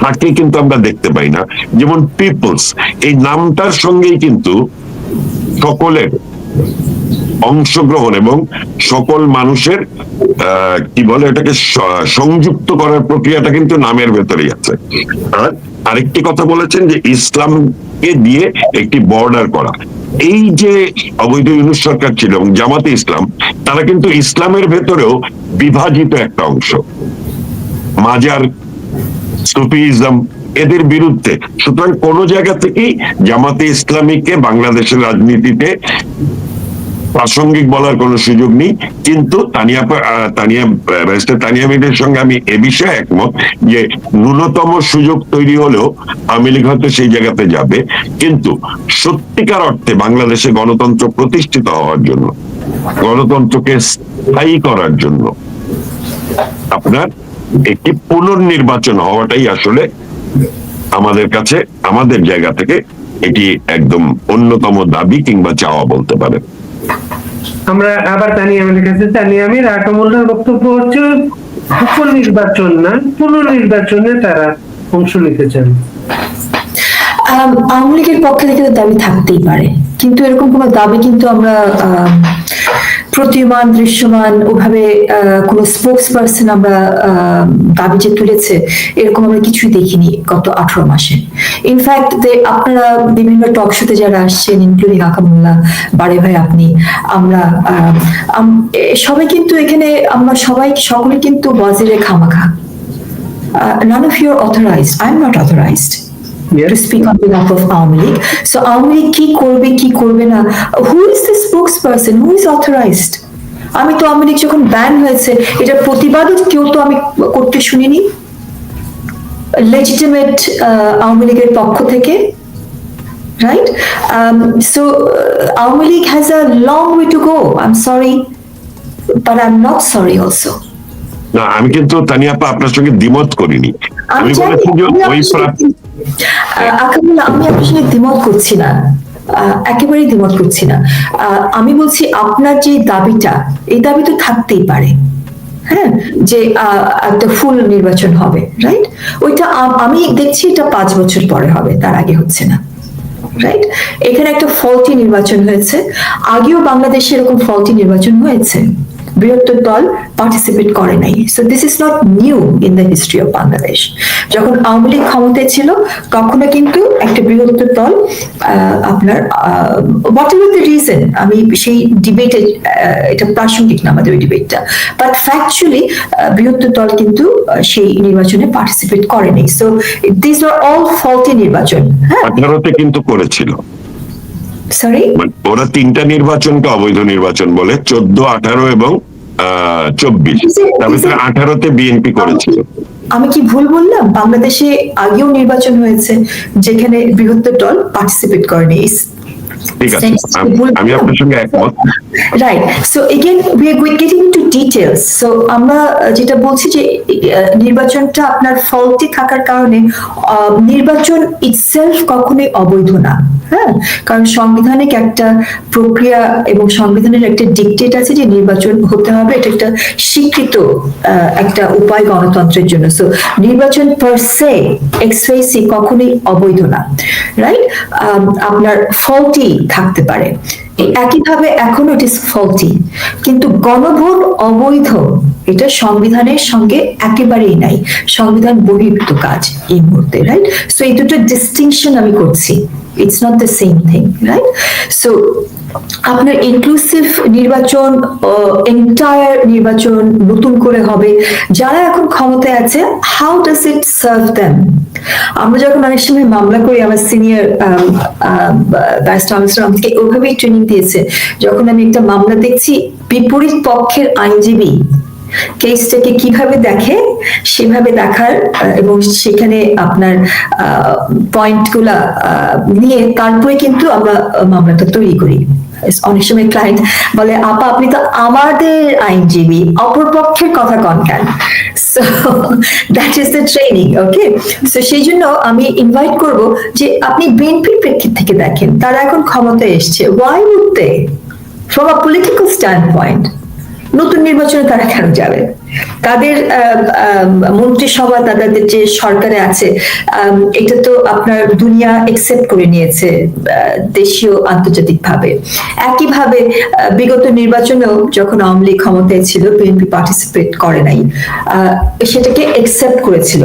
থাকে কিন্তু আমরা দেখতে পাই না। যেমন পিপলস, এই নামটার সঙ্গেই কিন্তু সকলের অংশগ্রহণ এবং সকল মানুষের কি বলে এটাকে সংযুক্ত করার প্রক্রিয়াটা কিন্তু নামের ভেতরেই আছে। আর আরেকটি কথা বলেছেন যে ইসলামকে দিয়ে একটি বর্ডার করা। এই যে অবৈধ ইউনূস সরকার ছিল এবং জামাতে ইসলাম, তারা কিন্তু ইসলামের ভেতরেও বিভাজিত একটা অংশ, মাজার, সুফিজম, এদের বিরুদ্ধে। সুতরাং কোন জায়গা থেকেই জামাতে ইসলামীকে বাংলাদেশের রাজনীতিতে প্রাসঙ্গিক বলার কোনো সুযোগ নেই। কিন্তু তানিয়া মীরের সঙ্গে আমি এ বিষয়ে একমত যে ন্যূনতম সুযোগ তৈরি হলেও আওয়ামী লীগ হয়তো সেই জায়গাতে যাবে, কিন্তু সত্যিকার অর্থে বাংলাদেশে গণতন্ত্র প্রতিষ্ঠিত হওয়ার জন্য, গণতন্ত্রকে স্থায়ী করার জন্য আপনার একটি পুনর্নির্বাচন হওয়াটাই আসলে আমাদের কাছে, আমাদের জায়গা থেকে এটি একদম অন্যতম দাবি কিংবা চাওয়া বলতে পারেন। আমরা আবার তানিয়া আমিরের কাছে, তানিয়া আমির, আকামুল্লাহর বক্তব্য হচ্ছে উপনির্বাচন না, পুনর্নির্বাচনে তারা অংশ নিতে চান। আওয়ামী লীগের পক্ষে থেকে তো দাবি থাকতেই পারে, কিন্তু এরকম কোনো দাবি কিন্তু আমরা প্রতীয়মান দৃশ্যমান ওভাবে কোনো স্পোক্স পার্সন আমরা দাবি যে তুলেছে এরকম আমরা কিছুই দেখিনি গত 18 মাসে। ইনফ্যাক্ট আপনারা বিভিন্ন টক শোতে যারা আসছেন, ইনক্লুডিং আকামুল্লাহ, বারে ভাই, আপনি, আমরা সবাই কিন্তু এখানে আমরা সকলে কিন্তু ওয়াজিরে খামাখা। None of you are authorized. I'm not authorized to speak on behalf of Aওয়ামী League. So Awami League কি করবে কি করবে না, who is the spokesperson, who is authorized? আমি তো আওয়ামী লীগ যখন ব্যান হয়েছে এটার প্রতিবাদও কেউ তো আমি করতে শুনিনি লেজিটিমেট আওয়ামী লীগের পক্ষ থেকে, right? So Aওয়ামী League has a long way to go. I'm sorry, but I'm not sorry also. না, আমি কিন্তু তানিয়া আপা আপনার সঙ্গে দ্বিমত করিনি। আমি বলেছি যে ওই আকামুল্লাহ, আমি আপনার সঙ্গে দ্বিমত করছি না, একেবারেই দ্বিমত করছি না। আমি বলছি আপনার যে দাবিটা, এই দাবি তো থাকতেই পারে, হ্যাঁ, যে একটা ফুল নির্বাচন হবে, রাইট? ওইটা আমি দেখছি এটা 5 বছর পরে হবে, তার আগে হচ্ছে না, রাইট? এখানে একটা ফলটি নির্বাচন হয়েছে, আগেও বাংলাদেশে এরকম ফলটি নির্বাচন হয়েছে, বৃহত্তর দল পার্টিসিপেট করে নাই। So this is not new in the history of Bangladesh. যখন আওয়ামী লীগ ক্ষমতায় ছিল তখনও কিন্তু একটা বৃহত্তর দল আপনার হোয়াট এভার দ্য রিজন, আমি সেই ডিবেটে, এটা প্রাসঙ্গিক না আমাদের ওই ডিবেটটা, বাট ফ্যাকচুয়ালি বৃহত্তর দল কিন্তু সেই নির্বাচনে পার্টিসিপেট করে নাই। So this are all faulty নির্বাচন। হ্যাঁ, 18তে কিন্তু করেছিল, সরি, ওরা 3টা নির্বাচনকে অবৈধ নির্বাচন বলে, 14, 18 এবং 24। তার ভিতরে 18তে বিএনপি করেছিল। আমি কি ভুল বললাম? বাংলাদেশে আগেও নির্বাচন হয়েছে যেখানে বৃহত্তর দল পার্টিসিপেট করেনি। ঠিক আছে, আমি আপনার সঙ্গে একমত। Right. So again we are getting to details. সো আমরা যেটা বলছি যে নির্বাচনটা আপনার ফলটি থাকার কারণে নির্বাচন ইটসেলফ কখনোই অবৈধ না, হ্যাঁ, কারণ সাংবিধানিক একটা প্রক্রিয়া এবং সংবিধানের একটা ডিকটেট আছে যে নির্বাচন হতে হবে, এটা একটা স্বীকৃত একটা উপায় গণতন্ত্রের জন্য। সো নির্বাচন পার সে এক্সফেসি কখনোই অবৈধ না, রাইট? আপনার ফলটি থাকতে পারে, একইভাবে এখনো ইট ইজ ফলটি, কিন্তু গণভোট অবৈধ এটা সংবিধানের সঙ্গে একেবারেই নাই, সংবিধান বহির্ভূত কাজ এই মুহূর্তে, রাইট? সো এই দুটো ডিস্টিংশন আমি করছি, it's not the same thing, right? So আপনার ইনক্লুসিভ নির্বাচন, এন্টায়ার নির্বাচন নতুন করে হবে, যারা এখন ক্ষমতায় আছে, how does it serve them? আমরা যখন অনেক সময় মামলা করি, আমার সিনিয়র ব্যারিস্টার আমাকে ওইভাবেই ট্রেনিং দিয়েছে, যখন আমি একটা মামলা দেখছি বিপরীত পক্ষের আইনজীবী কেসটাকে কিভাবে দেখে সেভাবে দেখার এবং সেখানে আপনার পয়েন্টগুলা নিয়ে তারপরে কিন্তু আমরা মামলাটা তৈরি করি। অনেক সময় ক্লায়েন্ট বলে, আপা আপনি তো আমাদের আইনজীবী, অপর পক্ষের কথা কন কেন? So that is the training, okay? So সেই জন্য আমি ইনভাইট করব যে আপনি বিএনপির প্রেক্ষিত থেকে দেখেন, তারা এখন ক্ষমতায় এসছে, why would they from a political stand point নতুন নির্বাচনে তারা কেন যাবে? তাদের মন্ত্রিসভা, তাদের যে সরকারে আছে, এটা তো আপনার দুনিয়া একসেপ্ট করে নিয়েছে দেশীয় আন্তর্জাতিক ভাবে। একইভাবে বিগত নির্বাচনেও যখন আওয়ামী লীগ ক্ষমতায় ছিল, বিএনপি পার্টিসিপেট করে নাই, সেটাকে একসেপ্ট করেছিল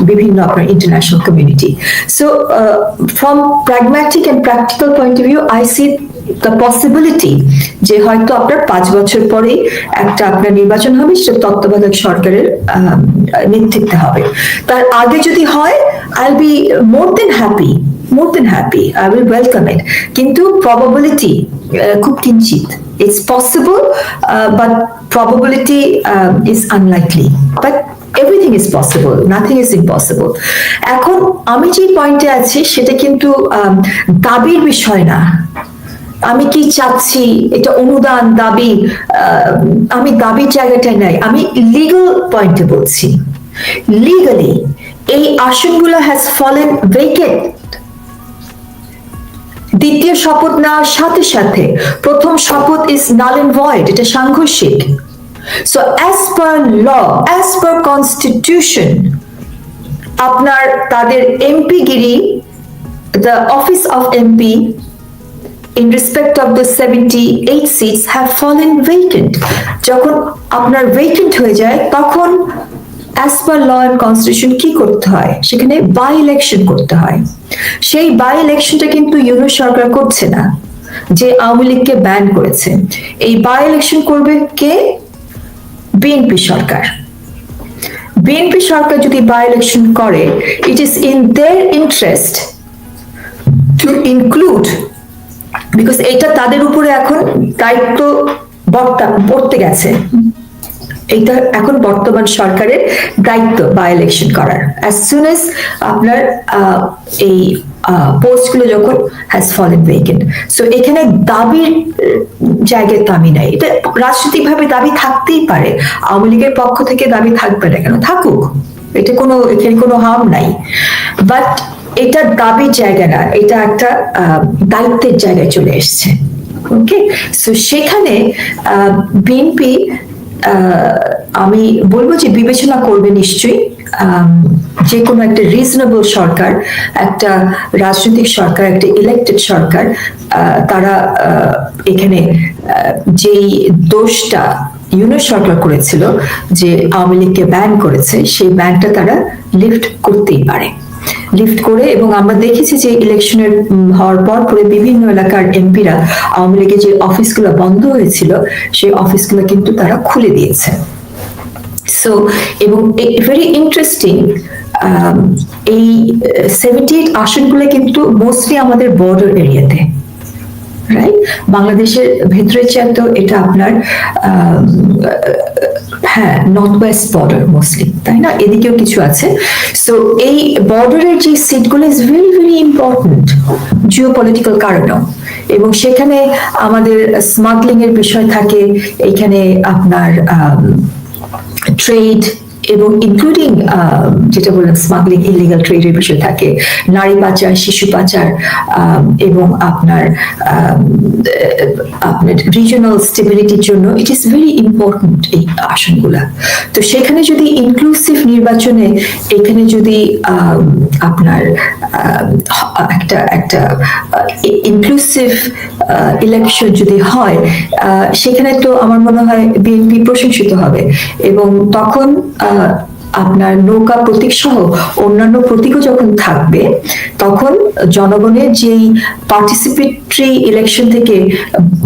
বিভিন্ন আপনার international community. So from pragmatic and practical point of view, I see the possibility যে হয়তো আপনার 5 বছর পরে একটা আপনার নির্বাচন হবে, সেটা তত্ত্বাবধায়ক সরকারের নেতৃত্বে হবে। তার আগে যদি হয়, I will be more than happy, I will welcome it. কিন্তু probability খুব কিঞ্চিত। It's possible, but probability is unlikely. But everything is possible, nothing is impossible. এখন আমি যে পয়েন্টে আছি সেটা কিন্তু দাবির বিষয় না। আমি কি চাচ্ছি, এটা অনুদান দাবি, আমি দাবির জায়গাটায় নাই, আমি লিগ্যাল পয়েন্টে বলছি। লিগালি এই আসনগুলো হ্যাজ ফলেন ভেকেন্ট। দ্বিতীয় শপথ নেওয়ার সাথে সাথে প্রথম শপথ ইজ নাল এন্ড ভয়েড, এটা সাংঘর্ষিক। So as per law, as per constitution, আপনার তাদের এমপি গিরি the office of MP in respect of the 78 seats have fallen vacant. যখন আপনার vacant হয়ে যায় তখন as per law and constitution কি করতে হয়, সেখানে বাই ইলেকশন করতে হয়। সেই বাই ইলেকশনটা কিন্তু ইউনূস সরকার করছে না, যে আওয়ামী লীগকে ব্যান করেছে। এই বাই ইলেকশন করবে কে? বিএনপি সরকার। বিএনপি সরকার যদি বাই ইলেকশন করে, it is in their interest to include, because এটা তাদের উপরে এখন দায়িত্ব পড়তে গেছে, এটা এখন বর্তমান সরকারের দায়িত্ব বাই ইলেকশন করার, অ্যাজ সুন এজ আপনার এই পোস্টগুলো যখন হ্যাজ ফলেন ভেকেন্ট। সো এখানে দাবির জায়গায় দাবি নাই, এটা রাজনৈতিকভাবে দাবি থাকতেই পারে, আওয়ামী লীগের পক্ষ থেকে দাবি থাকবে না কেন, থাকুক, এটা এখানে কোনো হার্ম নাই, বাট এটা দাবির জায়গা না, এটা একটা দায়িত্বের জায়গায় চলে এসছে। ওকে, সো সেখানে বিএনপি আমি বলবো যে বিবেচনা করবে নিশ্চয়ই, যে কোনো একটা রিজনেবল সরকার, একটা রাজনৈতিক সরকার, একটা ইলেক্টেড সরকার, তারা এখানে যেই দোষটা ইউনূস সরকার করেছিল যে আওয়ামী লীগকে ব্যান করেছে, সেই ব্যানটা তারা লিফট করতেই পারে, লিফট করে। এবং আমরা দেখেছি যে ইলেকশনের হওয়ার পর পরে বিভিন্ন এলাকার এমপিরা আওয়ামী লীগের যে অফিসগুলো বন্ধ হয়েছিল সেই অফিসগুলো কিন্তু তারা খুলে দিয়েছে। সো এবং ভেরি ইন্টারেস্টিং, এই 78 আসনগুলো কিন্তু মোস্টলি আমাদের বর্ডার এরিয়াতে, রাইট? বাংলাদেশের ভেতরে চাই তো এটা আপনার হ্যাঁ নর্থ ওয়েস্ট বর্ডার মোস্টলি, তাই না? এদিকেও কিছু আছে। সো এই বর্ডারের যে সিটগুলো is very very important Jio political কারণেও, এবং সেখানে আমাদের স্মাগলিং এর বিষয় থাকে, এইখানে আপনার ট্রেড এবং ইনক্লুডিং যেটা বললাম স্মাগলিং, ইলিগাল ট্রেডের বিষয় থাকে, নারী পাচার, শিশু পাচার, এবং আপনার রিজিওনাল স্টেবিলিটির জন্য ইট ইজ ভেরি ইম্পর্টেন্ট এই আসনগুলা। তো সেখানে যদি ইনক্লুসিভ নির্বাচনে এখানে যদি আপনার একটা ইনক্লুসিভ ইলেকশন যদি হয়, সেখানে তো আমার মনে হয় বিএনপি প্রশংসিত হবে, এবং তখন আপনার নৌকা প্রতীক সহ অন্যান্য প্রতীকও যখন থাকবে, তখন জনগণের যেই পার্টিসিপেটরি ইলেকশন থেকে,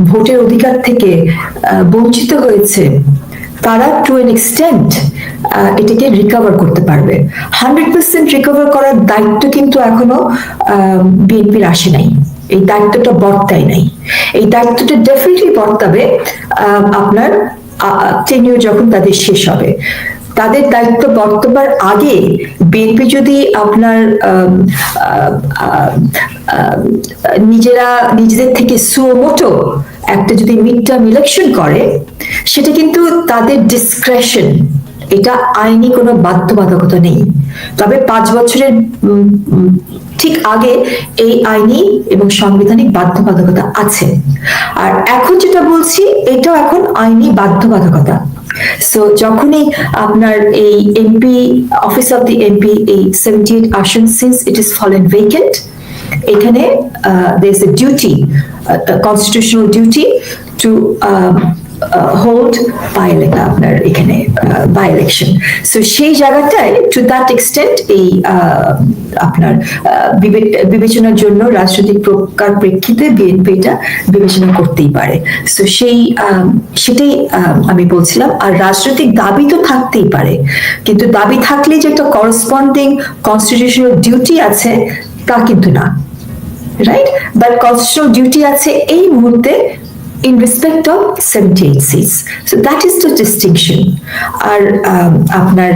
ভোটের অধিকার থেকে বঞ্চিত হয়েছে, তারা টু এন এক্সটেন্ট এটাকে রিকভার করতে পারবে। 100% রিকভার করার দায়িত্ব কিন্তু এখনো বিএনপির আসে নাই, এই দায়িত্বটা বর্তায় নাই। এই দায়িত্বটা ডেফিনেটলি বর্তাবে আপনার টেনিউর যখন তাদের শেষ হবে। তাদের দায়িত্ব বর্তবার আগে বিএনপি যদি আপনার নিজেদের থেকে সুমোটো একটা যদি মিড টার্ম ইলেকশন করে, সেটা কিন্তু তাদের ডিসক্রেশন, এটা আইনি কোনো বাধ্যবাধকতা নেই। তবে 5 বছরের ঠিক আগে এই আইনি এবং সাংবিধানিক বাধ্যবাধকতা আছে। আর এখন যেটা বলছি, এটাও এখন আইনি বাধ্যবাধকতা। সো যখনই আপনার এই MP office of the MP এই 78 আসন, since it is fallen vacant, এখানে there is a duty, a constitutional duty to hold আপনার এখানে বাই ইলেকশন। সো সেই জায়গাটায় টু দ্যাট এক্সটেন্ট এই আপনার বিবেচনার জন্য রাজনৈতিক প্রকার প্রেক্ষিতে বিএনপি এটা বিবেচনা করতেই পারে। সো সেটাই আমি বলছিলাম। আর রাজনৈতিক দাবি তো থাকতেই পারে, কিন্তু দাবি থাকলে যে একটা করসপন্ডিং কনস্টিটিউশনাল ডিউটি আছে তা কিন্তু না, রাইট? বাট কনস্টিটিউশনাল ডিউটি আছে এই মুহূর্তে in respect of 78 seats. So that is the distinction. আর আপনার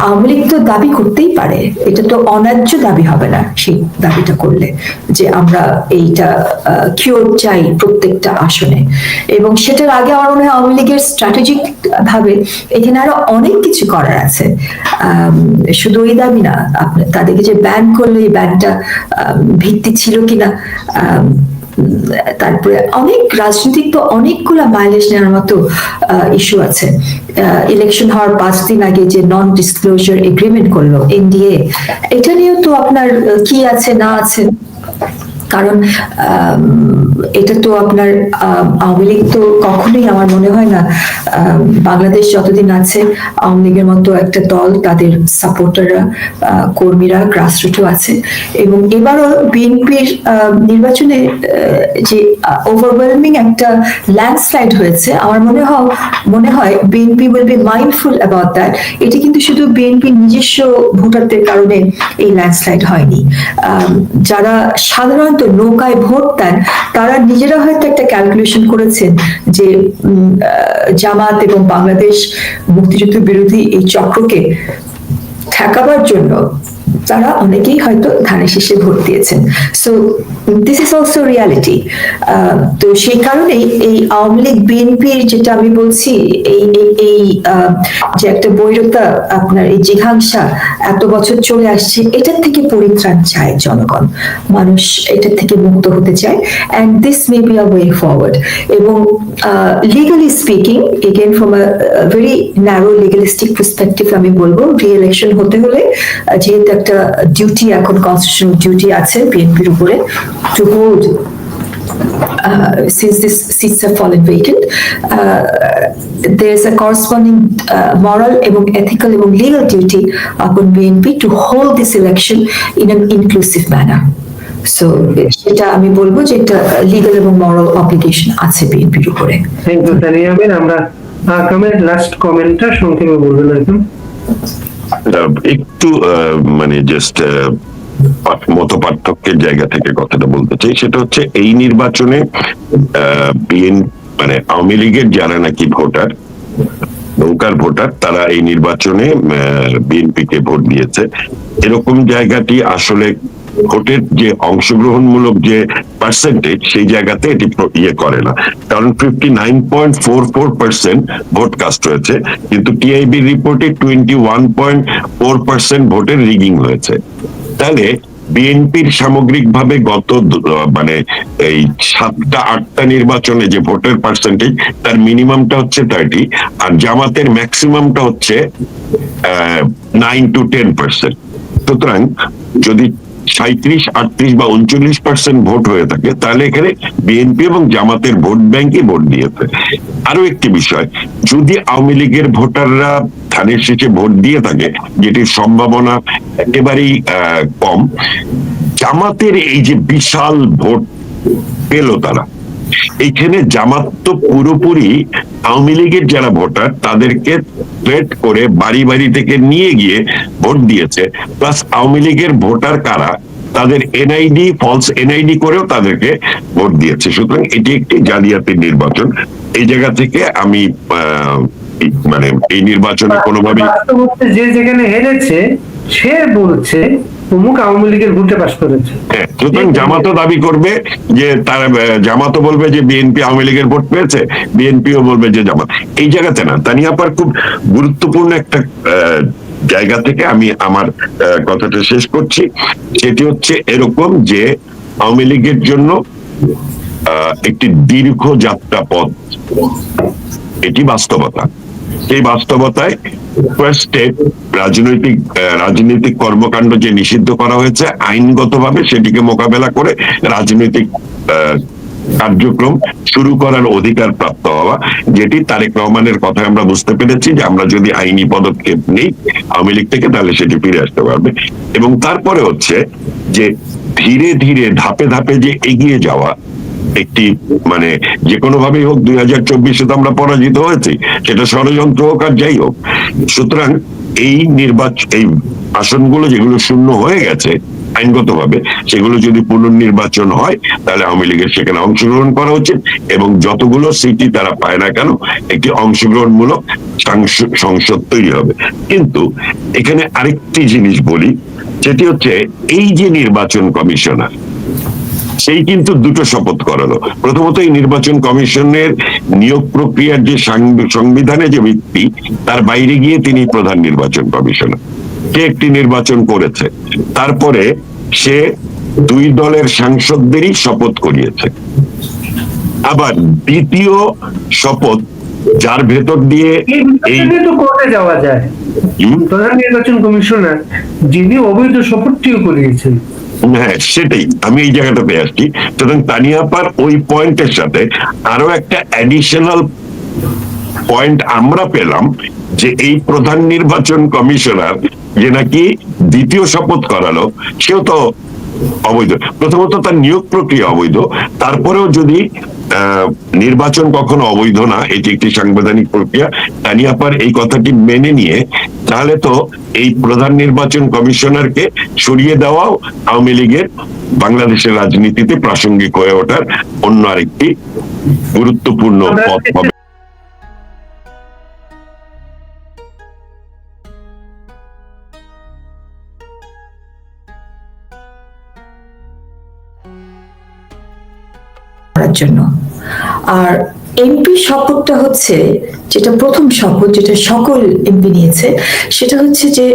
আওয়ামী লীগ তো দাবি করতেই পারে, এটা তো অন্যায্য দাবি হবে না সেই দাবিটা করলে, যে আমরা এইটা কিওর চাই প্রত্যেকটা আসনে। এবং সেটার আগে আমার মনে হয় আওয়ামী লীগের স্ট্র্যাটেজিক ভাবে এখানে আরো অনেক কিছু করার আছে, শুধু ওই দাবি না। আপনার তাদেরকে যে ব্যান করলে এই ব্যানটা ভিত্তি ছিল কিনা, তারপরে অনেক রাজনৈতিক তো অনেকগুলা মাইলেজ নেওয়ার মতো ইস্যু আছে। ইলেকশন হওয়ার 5 দিন আগে যে নন ডিসক্লোজার এগ্রিমেন্ট করলো এনডিএ, এটা নিয়েও তো আপনার কি আছে না আছে, কারণ এটা তো আপনার আওয়ামী লীগ তো কখনোই আমার মনে হয় না, বাংলাদেশ যতদিন আছে আওয়ামী লীগের মতো একটা দল, তাদের সাপোর্টাররা, কর্মীরা, গ্রাসরুটও আছে। এবং এবারও বিএনপির নির্বাচনে যে ওভারওয়েলমিং একটা ল্যান্ডস্লাইড হয়েছে, আমার মনে হয় BNP will be mindful about that. এটি কিন্তু শুধু বিএনপির নিজস্ব ভোটারদের কারণে এই ল্যান্ডস্লাইড হয়নি। যারা সাধারণত নৌকায় ভোট দেন তারা নিজেরা হয়তো একটা ক্যালকুলেশন করেছেন যে জামাত এবং বাংলাদেশ মুক্তিযুদ্ধ বিরোধী এই চক্রকে ঠেকাবার জন্য তারা অনেকেই হয়তো ধানের শীষে ভোট দিয়েছেন। So this is also reality. তো সেই কারণেই এই আওয়ামী লীগ বিএনপির যেটা আমি বলছি, এই এই যে একটা বৈরতা, আপনার এই জিঘাংসা এত বছর চলে আসছে, এটার থেকে পরিত্রাণ চায় জনগণ, মানুষ এটার থেকে মুক্ত হতে চায়। And this may be a way forward. এবং legally speaking, again from a very narrow legalistic perspective আমি বলবো, রি-ইলেকশন হতে হলে যেহেতু একটা ডিউটি, এখন কনস্টিটিউশনাল ডিউটি আছে বিএনপির উপরে, to hold since these seats have fallen vacant, there's a corresponding moral এবং ethical এবং legal duty upon BNP to hold this election in an inclusive manner. So সেটা আমি বলবো যে একটা লিগ্যাল এবং মরাল অব্লিগেশন আছে বিএনপির উপরে। Thank you Tania ma'am. আমরা আকামের লাস্ট কমেন্টটা সংক্ষেপে বলবেন একদম। একটু মানে জাস্ট মত পার্থক্যের জায়গা থেকে কথাটা বলতে চাই। সেটা হচ্ছে এই নির্বাচনে মানে আওয়ামী লীগের যারা নাকি ভোটার, নৌকার ভোটার, তারা এই নির্বাচনে বিএনপি কে ভোট দিয়েছে, এরকম জায়গাটি আসলে ভোটের যে অংশগ্রহণমূলক যে পার্সেন্টেজ, সেই জায়গাতে এটি ইয়ে করে না। কারণ 59.44% ভোট কাস্ট হয়েছে, কিন্তু টিআইবি রিপোর্টে 21.4% ভোটের রিগিং হয়েছে। তাহলে বিএনপির সামগ্রিকভাবে গত মানে এই 7টা-8টা নির্বাচনে যে ভোটের পার্সেন্টেজ, তার মিনিমামটা হচ্ছে 30, আর জামাতের ম্যাক্সিমামটা হচ্ছে 9 to 10%। সুতরাং যদি 37, 38 বা 39% ভোট হয়ে থাকে, তাহলে এখানে বিএনপি এবং জামাতের ভোট ব্যাংকই ভোট দিয়েছে। আরো একটি বিষয়, যদি আওয়ামী লীগের ভোটাররা ধানের শীষে ভোট দিয়ে থাকে, যেটির সম্ভাবনা একেবারেই কম, জামাতের এই যে বিশাল ভোট পেল তারা, এইখানে জামাত তো পুরোপুরি আওয়ামী লীগের যারা ভোটার তাদেরকে থ্রেট করে বাড়ি বাড়ি থেকে নিয়ে গিয়ে ভোট দিয়েছে, প্লাস আওয়ামী লীগের ভোটার কারা তাদের এনআইডি, ফলস এনআইডি করেও তাদেরকে ভোট দিয়েছে। সুতরাং এটি একটি জালিয়াতির নির্বাচন। এই জায়গা থেকে আমি মানে এই নির্বাচনে কোনোভাবেই, যে যেখানে হেরেছে সে বলছে অমুক আওয়ামী লীগের ভোটে পাস করেছে। হ্যাঁ, সুতরাং জামাতও দাবি করবে যে তারা, জামাতও বলবে যে বিএনপি আওয়ামী লীগের ভোট পেয়েছে, বিএনপিও বলবে যে জামাত। এই জায়গাতে না, তানিয়াপার খুব গুরুত্বপূর্ণ একটা জায়গা থেকে আমি আমার কথাটা শেষ করছি। সেটি হচ্ছে এরকম যে আওয়ামী লীগের জন্য একটি দীর্ঘ যাত্রা পথ, এটি বাস্তবতা। এই বাস্তবতায় ফার্স্ট স্টেপ রাজনৈতিক কর্মকাণ্ড যে নিষিদ্ধ করা হয়েছে আইনগতভাবে, সেটিকে মোকাবেলা করে রাজনৈতিক কার্যক্রম শুরু করার অধিকার প্রাপ্ত হওয়া, যেটি তারেক রহমানের কথায় আমরা বুঝতে পেরেছি যে আমরা যদি আইনি পদক্ষেপ নেই আওয়ামী লীগ থেকে, তাহলে সেটি ফিরে আসতে পারবে। এবং তারপরে হচ্ছে যে ধীরে ধীরে ধাপে ধাপে যে এগিয়ে যাওয়া, একটি মানে যে কোনো ভাবেই হোক 2024-এ তো আমরা পরাজিত হয়েছি, সেটা ষড়যন্ত্র হোক আর যাই হোক। সুতরাং এই আসনগুলো যেগুলো শূন্য হয়ে গেছে আইনগতভাবে, সেগুলো যদি পুনর্নির্বাচন হয়, তাহলে আওয়ামী লীগের সেখানে অংশগ্রহণ করা উচিত, এবং যতগুলো সিটই তারা পায় না কেন, একটি অংশগ্রহণমূলক সংসদ তৈরি হবে। কিন্তু এখানে আরেকটি জিনিস বলি, সেটি হচ্ছে এই যে নির্বাচন কমিশনার, সেই কিন্তু দুটো শপথ করালো। প্রথমত, এই নির্বাচন কমিশনের নিয়োগ প্রক্রিয়ার যে সংবিধানে যে ভিত্তি, তার বাইরে গিয়ে তিনি প্রধান নির্বাচন কমিশনার, সে একটি নির্বাচন করেছে। তারপরে সে দুই দলের সাংসদদেরই শপথ করিয়েছে। আবার দ্বিতীয় শপথ যার ভেতর দিয়ে এই তো কোর্টে যাওয়া যায়, প্রধান নির্বাচন কমিশনার যিনি অবৈধ শপথটিও করিয়েছেন। হ্যাঁ, সেটাই আমি এই জায়গাটাতে আসছি। সুতরাং তানিয়া আপার ওই পয়েন্টের সাথে আরো একটা অ্যাডিশনাল পয়েন্ট আমরা পেলাম, যে এই প্রধান নির্বাচন কমিশনার যে নাকি দ্বিতীয় শপথ করালো, সেও তো অবৈধ। প্রথমত তার নিয়োগ প্রক্রিয়া অবৈধ, তারপরেও যদি নির্বাচন কখনো অবৈধ না, এটি একটি সাংবিধানিক প্রক্রিয়া, তানিয়া আপার এই কথাটি মেনে নিয়ে তাহলে তো এই প্রধান নির্বাচন কমিশনারকে সরিয়ে দেওয়াও আওয়ামী লীগের বাংলাদেশের রাজনীতিতে প্রাসঙ্গিক হয়ে ওঠার অন্য আরেকটি গুরুত্বপূর্ণ পথ হবে। জন্য। আর এমপি শপথটা হচ্ছে যেটা প্রথম শপথ, যেটা সকল এমপি নিয়েছে, সেটা হচ্ছে যে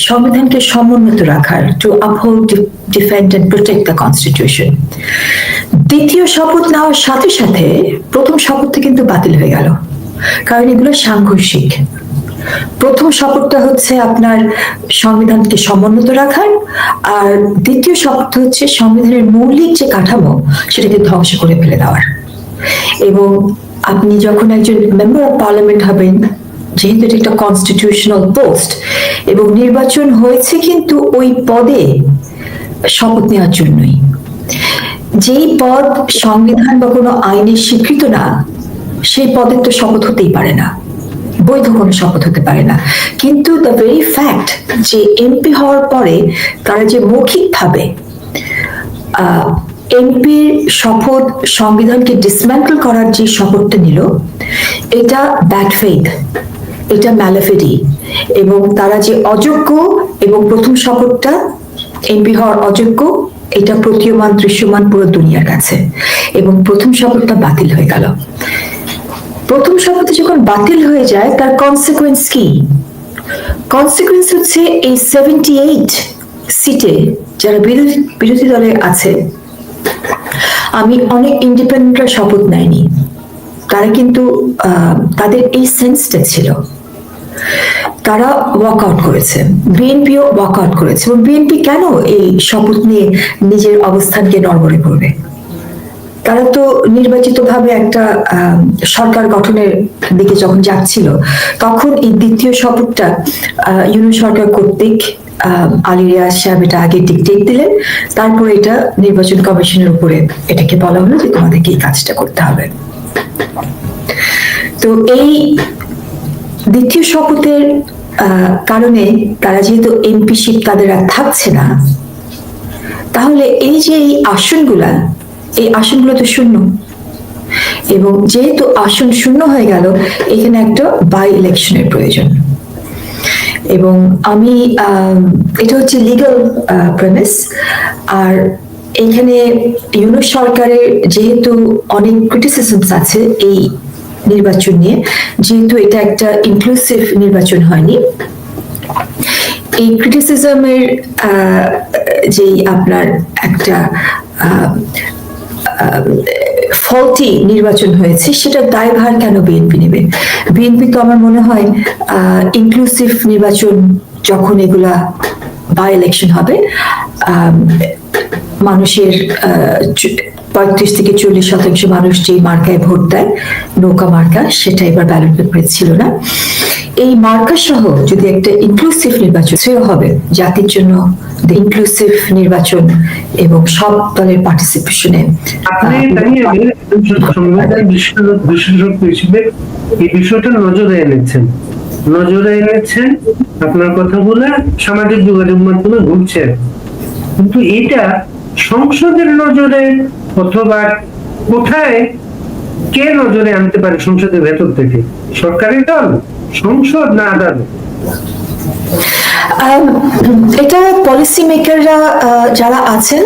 সংবিধানকে সমুন্নত রাখার, to uphold, defend and protect the constitution. দ্বিতীয় শপথ নেওয়ার সাথে সাথে প্রথম শপথটা কিন্তু বাতিল হয়ে গেল, কারণ এগুলো সাংঘর্ষিক। প্রথম শপথটা হচ্ছে আপনার সংবিধানকে সমুন্নত রাখার, আর দ্বিতীয় শপথ হচ্ছে সংবিধানের মৌলিক যে কাঠামো সেটাকে ধ্বংস করে ফেলে দেওয়ার। এবং আপনি যখন একজন মেম্বার অফ পার্লামেন্ট হবেন, যেহেতু এটা একটা কনস্টিটিউশনাল পোস্ট, এবং নির্বাচন হয়েছে কিন্তু ওই পদে শপথ নেওয়ার জন্যই। যেই পদ সংবিধান বা কোনো আইনে স্বীকৃত না, সেই পদের তো শপথ হতেই পারে না, বৈধ কোনো শপথ হতে পারে না। কিন্তু দ্য ভেরি ফ্যাক্ট যে এমপি হওয়ার পরে তারা যে মৌখিকভাবে এমপির শপথ, সংবিধানকে ডিসম্যান্টল করার যে শপথটা নিল, এটা ব্যাড ফেথ, এটা ম্যালাফেডি, এবং তারা যে অযোগ্য, এবং প্রথম শপথটা এমপি হওয়ার অযোগ্য, এটা প্রতীয়মান, দৃশ্যমান পুরো দুনিয়ার কাছে, এবং প্রথম শপথটা বাতিল হয়ে গেল। প্রথম শপথ যখন বাতিল হয়ে যায়, তার কনসিকুয়েন্স কি? কনসিকুয়েন্স হচ্ছে এই 78 সিটে যারা বিরোধী দলে আছে, আমি অনেক ইন্ডিপেন্ডেন্টরা শপথ নেয়নি, তারা কিন্তু তাদের এই সেন্সটা ছিল, তারা ওয়াকআউট করেছে, বিএনপিও ওয়াকআউট করেছে। এবং বিএনপি কেন এই শপথ নিয়ে নিজের অবস্থানকে নড়বড়ে করবে? তারা তো নির্বাচিতভাবে একটা সরকার গঠনের দিকে যখন যাচ্ছিল, তখন এই দ্বিতীয় শপথটা ইউনিয়ন সরকার কর্তৃক আলী রিয়াজ সাহেব এটা আগে ডিকটেট দিলেন, তারপরে এটা নির্বাচন কমিশনের উপরে এটাকে বলা হলো যে তোমাদেরকে এই কাজটা করতে হবে। তো এই দ্বিতীয় শপথের কারণে তারা যেহেতু এমপিশিপ তাদের আর থাকছে না, তাহলে এই যে এই আসনগুলো তো শূন্য, এবং যেহেতু আসন শূন্য হয়ে গেল, এখানে একটা বাই ইলেকশনের প্রয়োজন। এবং আমি এটা হচ্ছে লিগ্যাল প্রেমিস। আর এখানে ইউনিয়ন সরকারের যেহেতু অনেক ক্রিটিসিজমস আছে এই নির্বাচন নিয়ে, যেহেতু এটা একটা ইনক্লুসিভ নির্বাচন হয়নি, এই ক্রিটিসিজমের যে আপনার একটা ফল্টি নির্বাচন হয়েছে, সেটা দায়ভার কেন বিএনপি নেবে? বিএনপি তো আমার মনে হয় ইনক্লুসিভ নির্বাচন, যখন এগুলা বাই ইলেকশন হবে, মানুষের 35-40% মানুষ যে মার্কায় ভোট দেয়, নৌকা মার্কা, সেটা এবার ব্যালট পেপারে ছিল না। এই মার্কা সহ যদি একটা ইনক্লুসিভ নির্বাচন হবে, জাতির জন্য ইনক্লুসিভ নির্বাচন এবং সব দলের পার্টিসিপেশনে, সংবিধান বিশেষজ্ঞ হিসেবে এই বিষয়টা নজরে এনেছেন, আপনার কথাগুলো সামাজিক যোগাযোগ মাধ্যমে ঘুরছে। কিন্তু এটা সংসদের নজরে, অথবা কোথায় কে নজরে আনতে পারে? সংসদের ভেতর থেকে সরকারি দল, সংসদ, না আদালত? এটা পলিসি মেকাররা যারা আছেন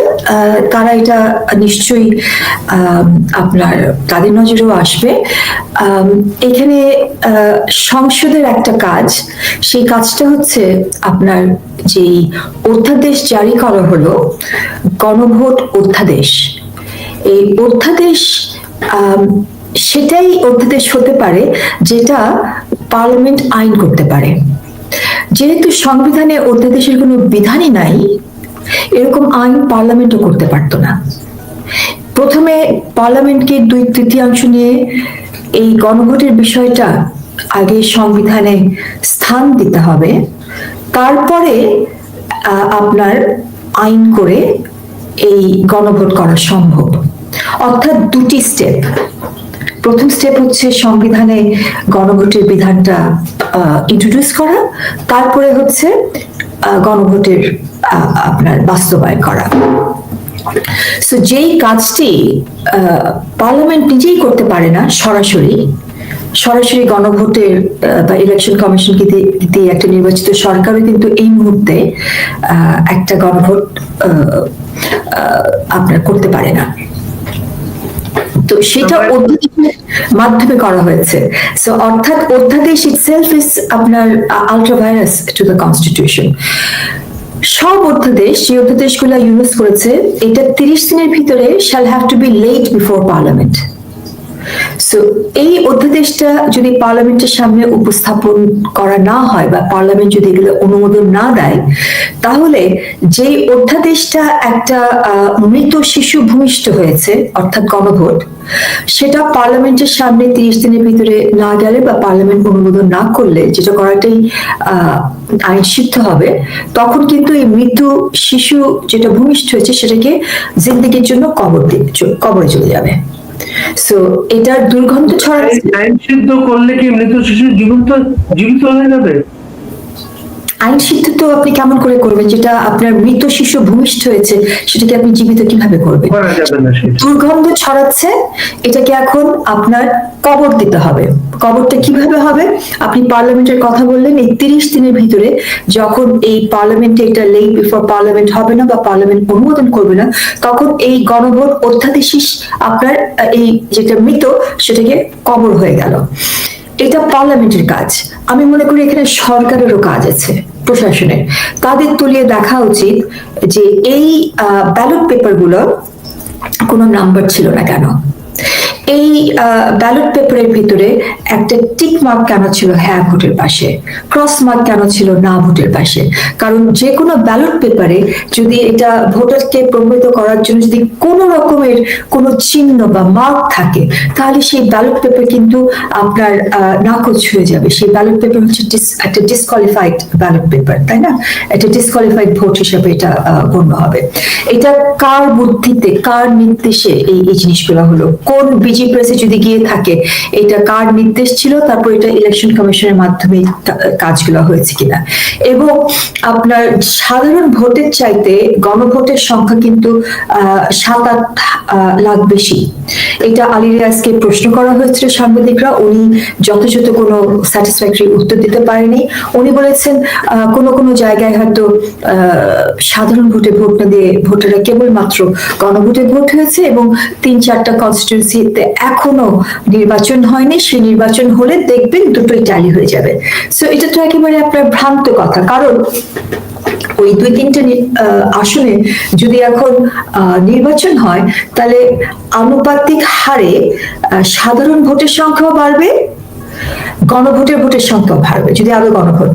তারা এটা নিশ্চয়ই আপনার তাদের নজরেও আসবে। এখানে সংসদের একটা কাজ, সেই কাজটা হচ্ছে আপনার যেই অধ্যাদেশ জারি করা হলো, গণভোট অধ্যাদেশ। এই অধ্যাদেশ সেটাই অধ্যাদেশ হতে পারে যেটা পার্লামেন্ট আইন করতে পারে। যেহেতু সংবিধানে অধ্যাদেশের কোনো বিধানই নাই, এরকম আইন পার্লামেন্টও করতে পারতো না। প্রথমে পার্লামেন্টকে 2/3 নিয়ে এই গণভোটের বিষয়টা আগে সংবিধানে স্থান দিতে হবে, তারপরে আপনার আইন করে এই গণভোট করা সম্ভব। অর্থাৎ দুটি স্টেপ। প্রথম স্টেপ হচ্ছে সংবিধানে গণভোটের বিধানটা ইন্ট্রোডিউস করা, তারপরে হচ্ছে গণভোটের আপনার বাস্তবায়ন করা। সো যেই কাজটি পার্লামেন্ট নিজেই করতে পারে না সরাসরি গণভোটের বা ইলেকশন কমিশনকে দিয়ে একটা নির্বাচিত সরকারও কিন্তু এই মুহূর্তে একটা গণভোট আপনার করতে পারে না। তো সেটা অধ্যাদেশের মাধ্যমে করা হয়েছে। সো অর্থাৎ অধ্যাদেশ ইটসেলফ ইজ আপনার আল্ট্রাভাইরাস টু দ্য কনস্টিটিউশন। সব অধ্যাদেশ, যে অধ্যাদেশগুলো ইউজ করেছে, এটা 30 দিনের ভিতরে shall have to be laid before parliament. So এই অধ্যাদেশটা যদি পার্লামেন্টের সামনে উপস্থাপন করা না হয় বা পার্লামেন্ট যদি এগুলো অনুমোদন না দেয়, তাহলে যে অধ্যাদেশটা একটা মৃত শিশু ভূমিষ্ঠ হয়েছে অর্থাৎ গণভোট, সেটা পার্লামেন্টের সামনে 30 দিনের ভিতরে না গেলে বা পার্লামেন্ট অনুমোদন না করলে, যেটা করাটাই আইন সিদ্ধ হবে, তখন কিন্তু এই মৃত শিশু যেটা ভূমিষ্ঠ হয়েছে সেটাকে জিন্দেগির জন্য কবরে চলে যাবে। সো এটার দুর্গন্ধ ছড়াচ্ছে। আইন সিদ্ধ করলে কি মৃত শিশু জীবিত হয়ে যাবে? আইন সিদ্ধ তো আপনি কেমন করে করবেন? যেটা আপনার মৃত শিশু ভূমিষ্ঠ হয়েছে সেটাকে আপনি জীবিত কিভাবে করবেন? করা যাবে না। দুর্গন্ধ ছড়াচ্ছে, এটাকে এখন আপনার কবর দিতে হবে। কবরটা কিভাবে হবে? আপনি পার্লামেন্টের কথা বললেন, এই 30 দিনের ভিতরে যখন এই পার্লামেন্টে এটা লেট বিফোর পার্লামেন্ট হবে না বা পার্লামেন্ট অনুমোদন করবে না, তখন এই গণভোট অধ্যাদেশ আপনার এই যেটা মৃত সেটাকে কবর হয়ে গেল। এটা পার্লামেন্টের কাজ। আমি মনে করি এখানে সরকারেরও কাজ আছে, প্রশাসনের। তাদের তুলিয়ে দেখা উচিত যে এই ব্যালট পেপারগুলো কোনো নাম্বার ছিল না কেন, এই ব্যালট পেপারের ভিতরে একটা টিক মার্ক কেন ছিল হ্যাঁ ভোটের পাশে, ক্রস মার্ক কেন ছিল না ভোটের পাশে। কারণ যে কোনো ব্যালট পেপারে যদি এটা ভোটারকে প্রভাবিত করার জন্য যদি কোনো রকমের কোনো চিহ্ন বা মার্ক থাকে, তাহলে সেই ব্যালট পেপার কিন্তু আপনার নাকচ হয়ে যাবে। সেই ব্যালট পেপার হচ্ছে একটা ডিসকোয়ালিফাইড ব্যালট পেপার, তাই না? একটা ডিসকোয়ালিফাইড ভোট হিসেবে এটা গণ্য হবে। এটা কার বুদ্ধিতে, কার নির্দেশে এই জিনিসগুলো হলো? কোন বিজি প্রেসে যদি গিয়ে থাকে এটা কার নির্দেশ ছিল, তারপর এটা ইলেকশন কমিশনের মাধ্যমে কাজগুলো হয়েছে কিনা। এবং আপনার সাধারণ ভোটের চাইতে গণভোটের সংখ্যা কিন্তু 7-8 লাখ বেশি। এটা আলী রিয়াজকে প্রশ্ন করা হয়েছিল সাংবাদিকরা, উনি যথাযথ কোনো স্যাটিসফ্যাক্টরি উত্তর দিতে পারেনি। উনি বলেছেন কোনো জায়গায় হয়তো সাধারণ ভোটে ভোট না দিয়ে ভোটাররা কেবলমাত্র গণভোটে ভোট হয়েছে এবং 3-4টা কনস্টিটিউয়েন্সিতে এখনো নির্বাচন হয়নি। সেই নির্বাচন হলে দেখবেন দুটোই ট্যালি হয়ে যাবে। সো এটা তো একেবারে আপনার ভ্রান্ত কথা। কারণ ওই 2-3টে আসনে যদি এখন নির্বাচন হয়, তাহলে আনুপাতিক হারে সাধারণ ভোটের সংখ্যাও বাড়বে, গণভোটের ভোটের সংখ্যাও বাড়বে, যদি আরো গণভোট